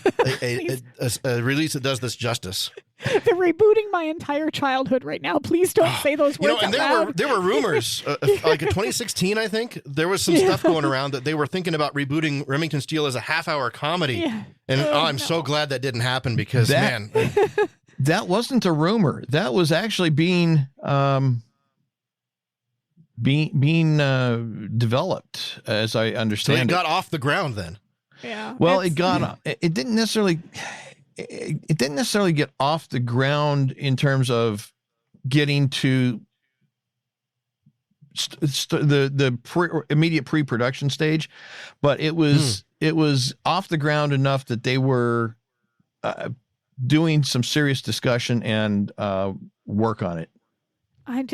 a release that does this justice. They're rebooting my entire childhood right now. Please don't say those words out loud. There were rumors, like in 2016, I think, there was some stuff going around that they were thinking about rebooting Remington Steele as a half-hour comedy. Yeah. And I'm so glad that didn't happen because, man... That wasn't a rumor. That was actually being developed, as I understand. So it got off the ground then. Yeah. Well, it didn't necessarily get off the ground in terms of getting to the immediate pre-production stage, but it was off the ground enough that they were doing some serious discussion and work on it. I'm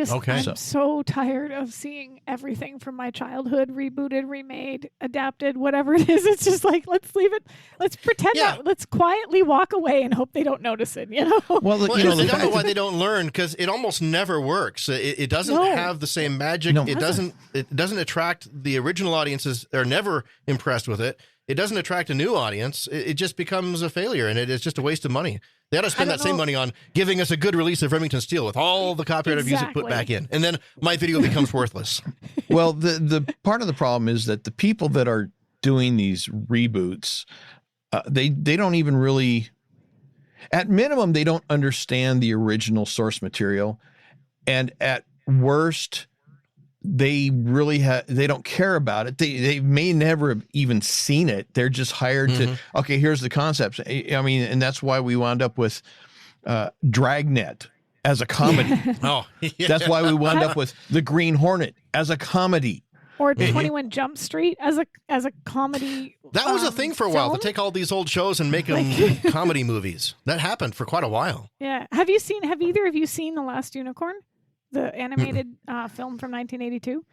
so tired of seeing everything from my childhood rebooted, remade, adapted, whatever it is. It's just like, let's leave it. Let's pretend that. Let's quietly walk away and hope they don't notice it. Well, they don't know why they don't learn, because it almost never works. It doesn't have the same magic. No, it doesn't attract the original audiences. They're never impressed with it. It doesn't attract a new audience. It just becomes a failure, and it's just a waste of money. They ought to spend that same money on giving us a good release of Remington Steele with all the copyrighted music put back in, and then my video becomes worthless. Well, the part of the problem is that the people that are doing these reboots, they don't even really, at minimum, they don't understand the original source material, and at worst, they really they don't care about it. They may never have even seen it. They're just hired to, okay, here's the concepts. I mean, and that's why we wound up with Dragnet as a comedy. That's why we wound up with The Green Hornet as a comedy. Or 21 Jump Street as a comedy. That was a thing for a while, to take all these old shows and make them comedy movies. That happened for quite a while. Yeah. Have either of you seen The Last Unicorn? The animated film from 1982.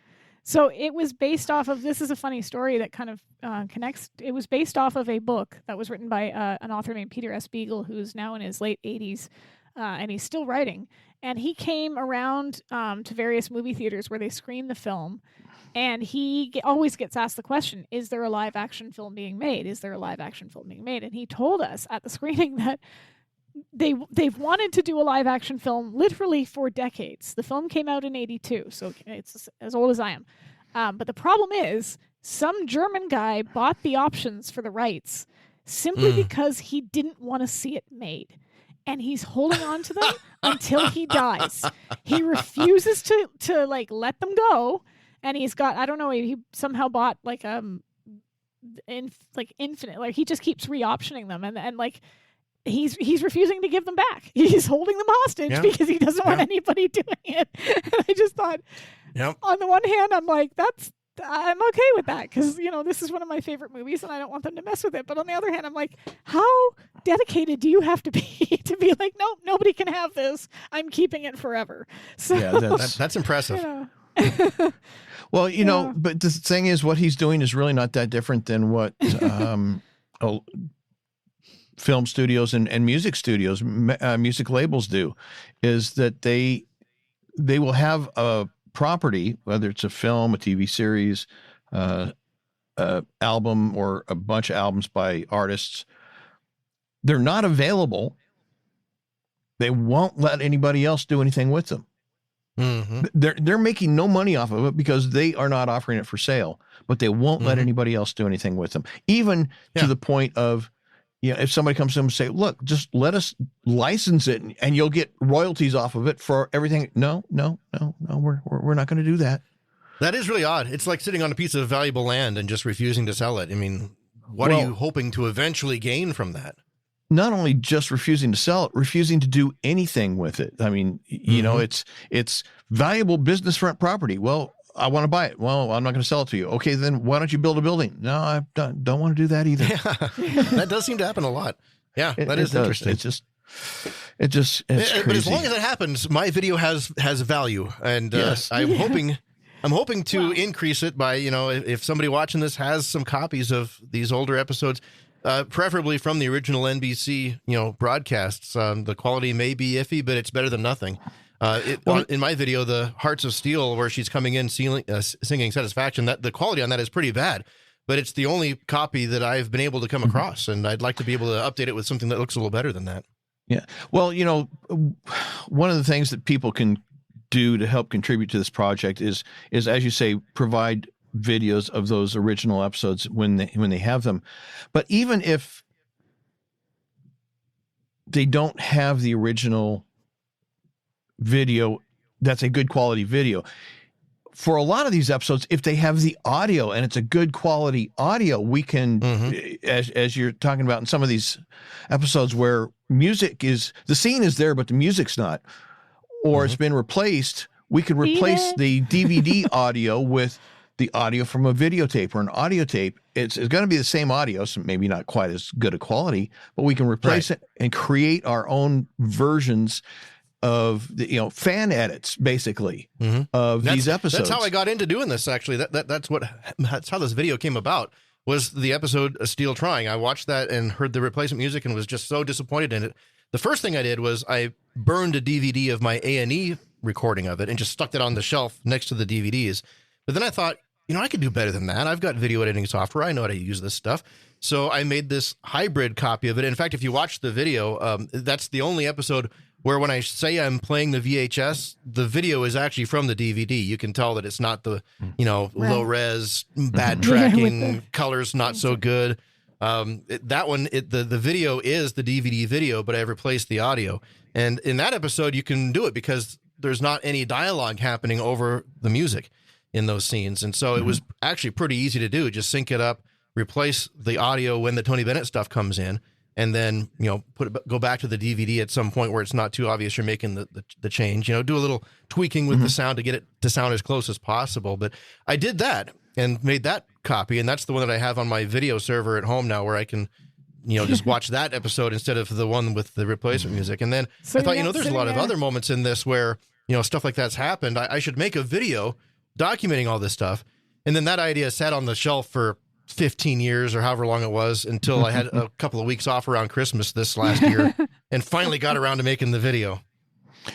So it was based off of, this is a funny story that kind of connects. It was based off of a book that was written by an author named Peter S. Beagle, who's now in his late 80s, and he's still writing. And he came around to various movie theaters where they screened the film, and he always gets asked the question, is there a live action film being made? Is there a live action film being made? And he told us at the screening that they've wanted to do a live action film literally for decades. The film came out in 82, so it's as old as I am. But the problem is, some German guy bought the options for the rights simply because he didn't want to see it made. And he's holding on to them until he dies. He refuses to like let them go. And he's got, I don't know, he somehow bought like like infinite. Like he just keeps re-optioning them, and like he's refusing to give them back. He's holding them hostage because he doesn't want anybody doing it. And I just thought, on the one hand, I'm like, I'm okay with that because, this is one of my favorite movies and I don't want them to mess with it. But on the other hand, I'm like, how dedicated do you have to be to be like, nope, nobody can have this. I'm keeping it forever. So that's impressive. Well, but the thing is, what he's doing is really not that different than what film studios and music studios, music labels do, is that they will have a property, whether it's a film, a TV series, album, or a bunch of albums by artists. They're not available. They won't let anybody else do anything with them. Mm-hmm. They're making no money off of it because they are not offering it for sale, but they won't let anybody else do anything with them. Even to the point of, if somebody comes to them and say, look, just let us license it and you'll get royalties off of it for everything. No, we're not going to do that. That is really odd. It's like sitting on a piece of valuable land and just refusing to sell it. I mean, what are you hoping to eventually gain from that? Not only just refusing to sell it, refusing to do anything with it. I mean, it's valuable business front property. Well, I want to buy it. Well, I'm not going to sell it to you. Okay, then why don't you build a building? No, I don't want to do that either. Yeah. That does seem to happen a lot. Yeah, that is interesting. It's crazy. But as long as it happens, my video has value, and I'm hoping to increase it by, if somebody watching this has some copies of these older episodes, preferably from the original NBC, broadcasts. The quality may be iffy, but it's better than nothing. In my video, the Hearts of Steel, where she's coming in singing Satisfaction, that the quality on that is pretty bad, but it's the only copy that I've been able to come across, and I'd like to be able to update it with something that looks a little better than that. Yeah. Well, one of the things that people can do to help contribute to this project is as you say, provide videos of those original episodes when they have them. But even if they don't have the original video, that's a good quality video. For a lot of these episodes, if they have the audio and it's a good quality audio, we can, as you're talking about in some of these episodes where the scene is there, but the music's not, or it's been replaced, we can replace the DVD audio with the audio from a videotape or an audio tape. It's going to be the same audio, so maybe not quite as good a quality, but we can replace it and create our own versions of the fan edits basically of these episodes. That's how I got into doing this. Actually, that's how this video came about. Was the episode Steele Trying? I watched that and heard the replacement music and was just so disappointed in it. The first thing I did was I burned a DVD of my A&E recording of it and just stuck it on the shelf next to the DVDs. But then I thought, I could do better than that. I've got video editing software. I know how to use this stuff. So I made this hybrid copy of it. In fact, if you watch the video, that's the only episode where when I say I'm playing the VHS, the video is actually from the DVD. You can tell that it's not the, low res, bad tracking, colors not so good. That one, the video is the DVD video, but I've replaced the audio. And in that episode, you can do it because there's not any dialogue happening over the music in those scenes. And so it was actually pretty easy to do. Just sync it up, replace the audio when the Tony Bennett stuff comes in, and then, go back to the DVD at some point where it's not too obvious you're making the change, do a little tweaking with the sound to get it to sound as close as possible. But I did that and made that copy. And that's the one that I have on my video server at home now, where I can, just watch that episode instead of the one with the replacement music. And then I thought, there's a lot of other moments in this where, stuff like that's happened. I should make a video documenting all this stuff. And then that idea sat on the shelf for 15 years or however long it was until I had a couple of weeks off around Christmas this last year and finally got around to making the video.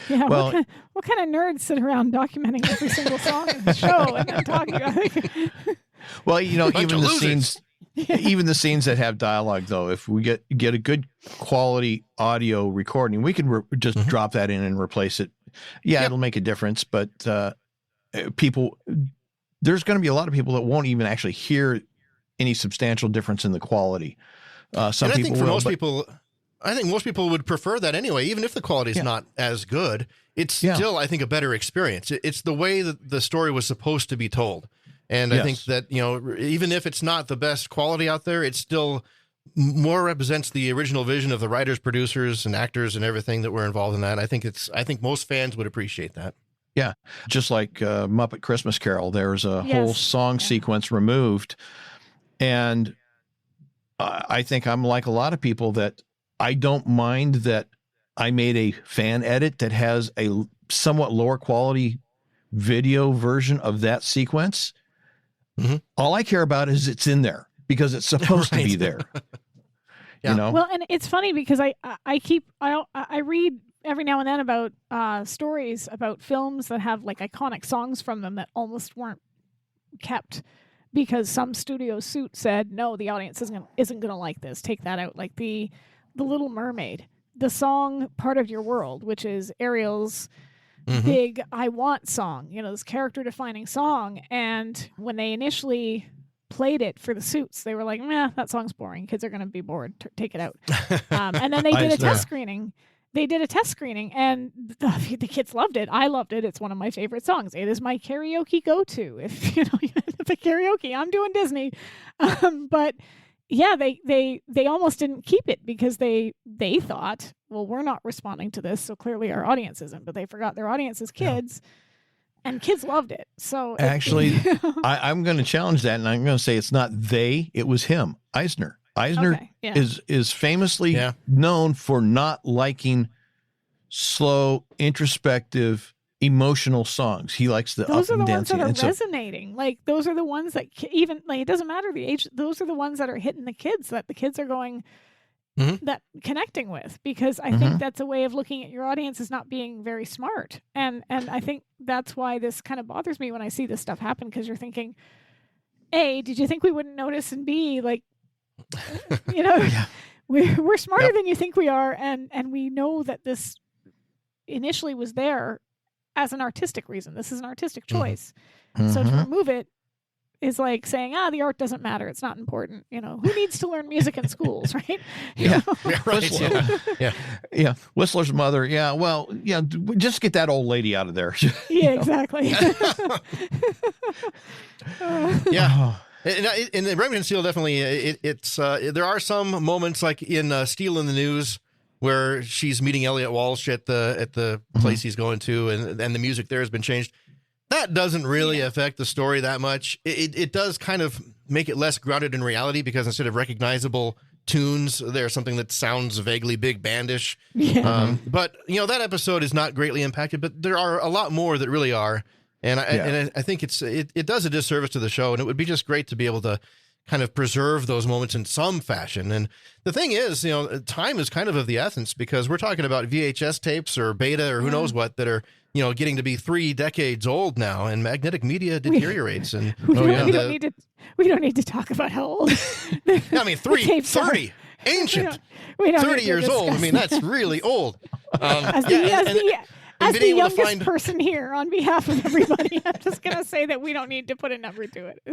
Yeah, well, what kind of nerds sit around documenting every single song in the show and then talking about it? Well, even the scenes that have dialogue, though, if we get a good quality audio recording, we can just drop that in and replace it. Yeah, it'll make a difference, but there's going to be a lot of people that won't even actually hear any substantial difference in the quality. Some and I people think for will, most people, I think most people would prefer that anyway, even if the quality is not as good. It's still, I think, a better experience. It's the way that the story was supposed to be told. And I think that, even if it's not the best quality out there, it still more represents the original vision of the writers, producers, and actors and everything that were involved in that. I think most fans would appreciate that. Yeah. Just like Muppet Christmas Carol, there's a whole song sequence removed. And I think I'm like a lot of people that I don't mind that I made a fan edit that has a somewhat lower quality video version of that sequence. Mm-hmm. All I care about is it's in there because it's supposed to be there. Well, and it's funny because I read every now and then about stories about films that have like iconic songs from them that almost weren't kept because some studio suit said, no, the audience isn't going to like this. Take that out. Like the Little Mermaid, the song Part of Your World, which is Ariel's big I Want song, this character defining song. And when they initially played it for the suits, they were like, that song's boring. Kids are going to be bored. Take it out. And then they did a test screening. They did a test screening, and the kids loved it. I loved it. It's one of my favorite songs. It is my karaoke go-to. If the karaoke, I'm doing Disney. But yeah, they almost didn't keep it because they thought, well, we're not responding to this, so clearly our audience isn't. But they forgot their audience is kids, and kids loved it. So actually, I'm going to challenge that, and I'm going to say it's not they, it was him, Eisner. Eisner is famously known for not liking slow, introspective, emotional songs. He likes the those up are and the ones dancing. that are resonating. Like those are the ones that even like it doesn't matter the age. Those are the ones that are hitting the kids that the kids are going that connecting with, because I think that's a way of looking at your audience as not being very smart. And I think that's why this kind of bothers me when I see this stuff happen, because you're thinking, A, did you think we wouldn't notice, and B, like, we're smarter than you think we are, and we know that this initially was there as an artistic reason. This is an artistic choice. So to remove it is like saying, the art doesn't matter, it's not important. Who needs to learn music in schools, right? Whistler's mother. Just get that old lady out of there. Exactly. And the Remington Steele definitely, it's there are some moments like in Steele in the News where she's meeting Elliot Walsh at the place he's going to, and the music there has been changed. That doesn't really affect the story that much. It does kind of make it less grounded in reality, because instead of recognizable tunes, there's something that sounds vaguely big bandish. But that episode is not greatly impacted, but there are a lot more that really are. And I think it does a disservice to the show, and it would be just great to be able to kind of preserve those moments in some fashion. And the thing is, time is kind of the essence, because we're talking about VHS tapes or beta or who knows what that are, getting to be 3 decades old now, and magnetic media deteriorates. And we don't need to talk about how old. 30, ancient, we don't 30 years old. I mean, that's really old. As the youngest person here, on behalf of everybody, I'm just going to say that we don't need to put a number to it.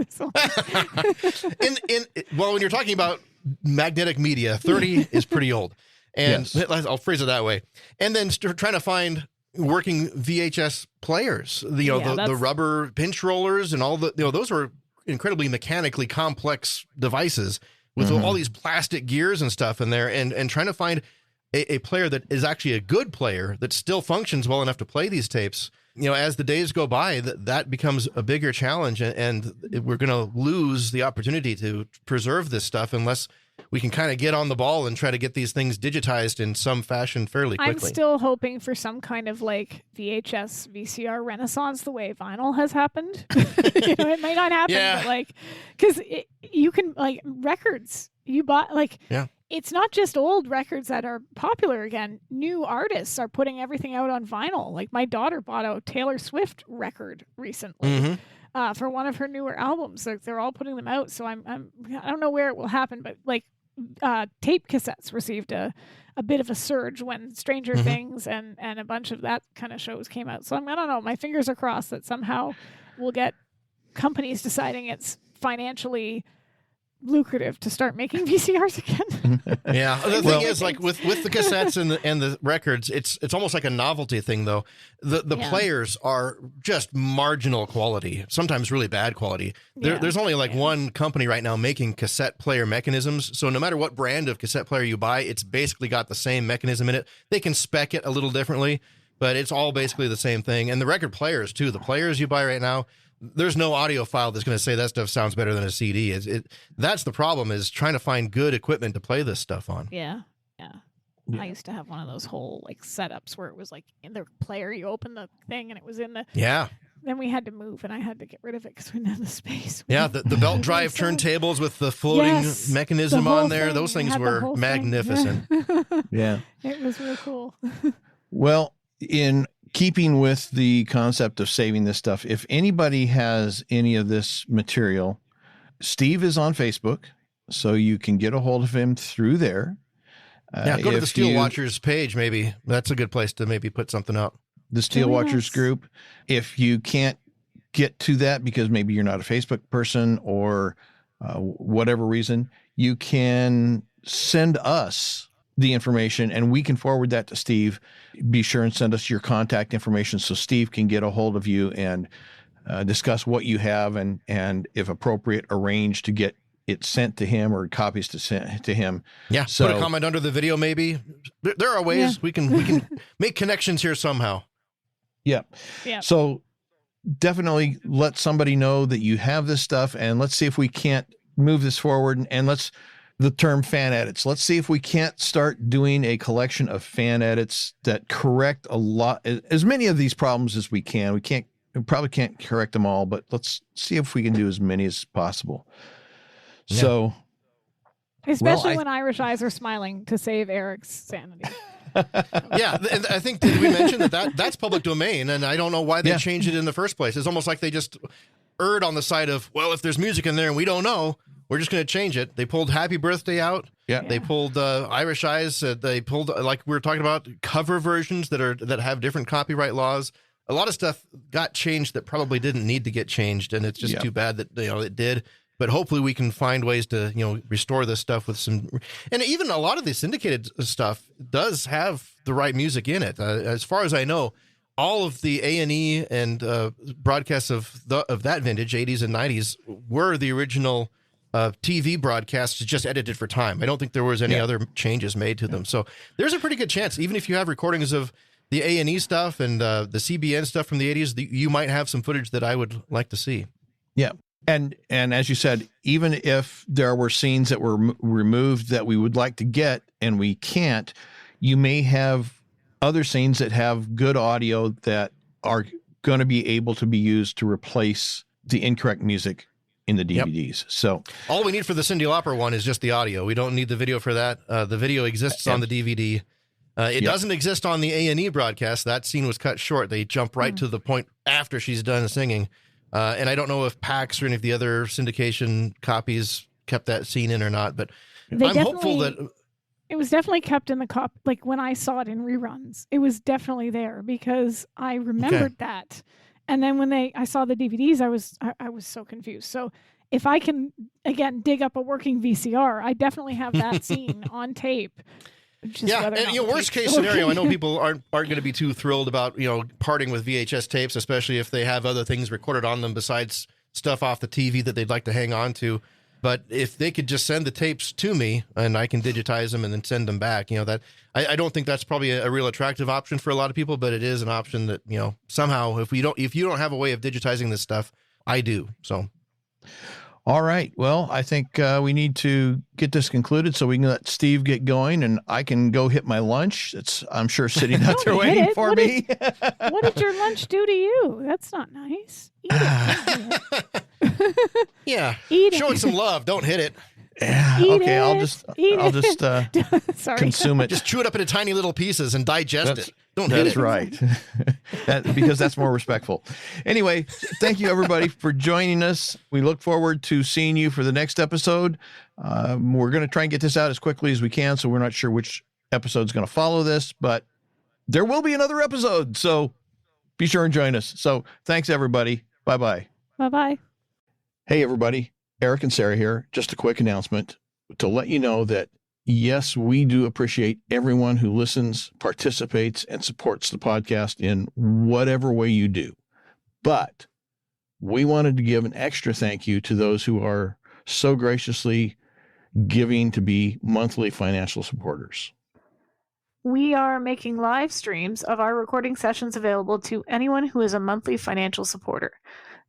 When you're talking about magnetic media, 30 is pretty old. And I'll phrase it that way. And then trying to find working VHS players, the rubber pinch rollers and all those were incredibly mechanically complex devices with all these plastic gears and stuff in there, and trying to find a player that is actually a good player that still functions well enough to play these tapes. As the days go by, that becomes a bigger challenge, and we're going to lose the opportunity to preserve this stuff unless we can kind of get on the ball and try to get these things digitized in some fashion fairly quickly. I'm still hoping for some kind of like VHS, VCR renaissance the way vinyl has happened. It might not happen, but like, because you can, like, records you bought, like, it's not just old records that are popular again. New artists are putting everything out on vinyl. Like, my daughter bought a Taylor Swift record recently for one of her newer albums. They're all putting them out. So I don't know where it will happen, but like tape cassettes received a bit of a surge when Stranger Things and a bunch of that kind of shows came out. So I don't know. My fingers are crossed that somehow we'll get companies deciding it's financially lucrative to start making VCRs again. Yeah. The thing is, like with the cassettes and the records, it's almost like a novelty thing, though. The players are just marginal quality, sometimes really bad quality. There's only like one company right now making cassette player mechanisms. So no matter what brand of cassette player you buy, it's basically got the same mechanism in it. They can spec it a little differently, but it's all basically the same thing. And the record players too, the players you buy right now, there's no audio file that's going to say that stuff sounds better than a CD. That's the problem, is trying to find good equipment to play this stuff on. Yeah. I used to have one of those whole like setups where it was like in the player, you open the thing and it was in the. Yeah. Then we had to move and I had to get rid of it because we didn't have the space. Yeah, the belt drive turntables with the floating mechanism on there. Those things were magnificent. Yeah. It was real cool. Well, in keeping with the concept of saving this stuff, if anybody has any of this material, Steve is on Facebook, so you can get a hold of him through there. Go to the SteeleWatchers page, maybe. That's a good place to maybe put something up. The SteeleWatchers group. If you can't get to that because maybe you're not a Facebook person or whatever reason, you can send us the information and we can forward that to Steve. Be sure and send us your contact information so Steve can get a hold of you and discuss what you have and if appropriate, arrange to get it sent to him or copies to send to him. Yeah. So, put a comment under the video, maybe. There are ways we can make connections here somehow. Yeah. So definitely let somebody know that you have this stuff, and let's see if we can't move this forward. And the term fan edits. Let's see if we can't start doing a collection of fan edits that correct as many of these problems as we can. We probably can't correct them all, but let's see if we can do as many as possible. Yeah. So, especially when Irish eyes are smiling to save Eric's sanity. Yeah, I think, did we mention that's public domain, and I don't know why they changed it in the first place. It's almost like they just erred on the side of, well, if there's music in there and we don't know, we're just going to change it. They pulled Happy Birthday out. Yeah. They pulled Irish Eyes. They pulled, like we were talking about, cover versions that have different copyright laws. A lot of stuff got changed that probably didn't need to get changed, and it's just too bad that it did. But hopefully we can find ways to restore this stuff with some, and even a lot of the syndicated stuff does have the right music in it. As far as I know, all of the A&E and broadcasts of that vintage, 80s and 90s, were the original TV broadcasts, just edited for time. I don't think there was any other changes made to them. So there's a pretty good chance, even if you have recordings of the A&E stuff and the CBN stuff from the 80s, you might have some footage that I would like to see. Yeah. And as you said, even if there were scenes that were removed that we would like to get and we can't, you may have other scenes that have good audio that are going to be able to be used to replace the incorrect music in the DVDs. So all we need for the Cyndi Lauper one is just the audio. We don't need the video for that. The video exists on the DVD. It doesn't exist on the A&E broadcast. That scene was cut short. They jump right to the point after she's done singing. And I don't know if PAX or any of the other syndication copies kept that scene in or not, but I'm hopeful that it was definitely kept in the like when I saw it in reruns, it was definitely there because I remembered that. And then when I saw the DVDs, I was so confused. So if I can again dig up a working VCR, I definitely have that scene on tape. And worst case scenario, I know people aren't going to be too thrilled about parting with VHS tapes, especially if they have other things recorded on them besides stuff off the TV that they'd like to hang on to. But if they could just send the tapes to me and I can digitize them and then send them back, that I don't think that's probably a real attractive option for a lot of people, but it is an option that somehow if you don't have a way of digitizing this stuff, I do. So. All right. Well, I think we need to get this concluded so we can let Steve get going and I can go hit my lunch. I'm sure sitting out there waiting for me. What did your lunch do to you? That's not nice. Eat it. Yeah. Eat Show it some love. Don't hit it. Yeah. Okay. I'll just consume it. Just chew it up into tiny little pieces and digest it. Don't hit it. That's right. Because that's more respectful. Anyway, thank you everybody for joining us. We look forward to seeing you for the next episode. We're going to try and get this out as quickly as we can, so we're not sure which episode is going to follow this, but there will be another episode. So be sure and join us. So thanks everybody. Bye-bye. Bye-bye. Hey everybody. Eric and Sara here. Just a quick announcement to let you know that, yes, we do appreciate everyone who listens, participates, and supports the podcast in whatever way you do. But we wanted to give an extra thank you to those who are so graciously giving to be monthly financial supporters. We are making live streams of our recording sessions available to anyone who is a monthly financial supporter.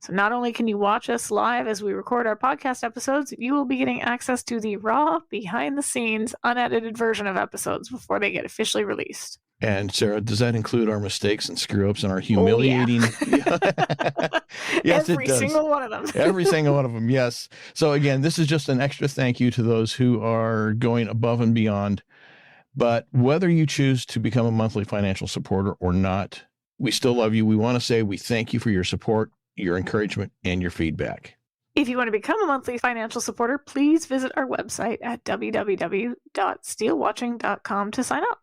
So not only can you watch us live as we record our podcast episodes, you will be getting access to the raw, behind-the-scenes, unedited version of episodes before they get officially released. And Sara, does that include our mistakes and screw-ups and our humiliating? Oh, yeah. Yes, Every it does. single one of them. Every single one of them, yes. So again, this is just an extra thank you to those who are going above and beyond. But whether you choose to become a monthly financial supporter or not, we still love you. We want to say we thank you for your support, your encouragement, and your feedback. If you want to become a monthly financial supporter, please visit our website at www.SteeleWatching.com to sign up.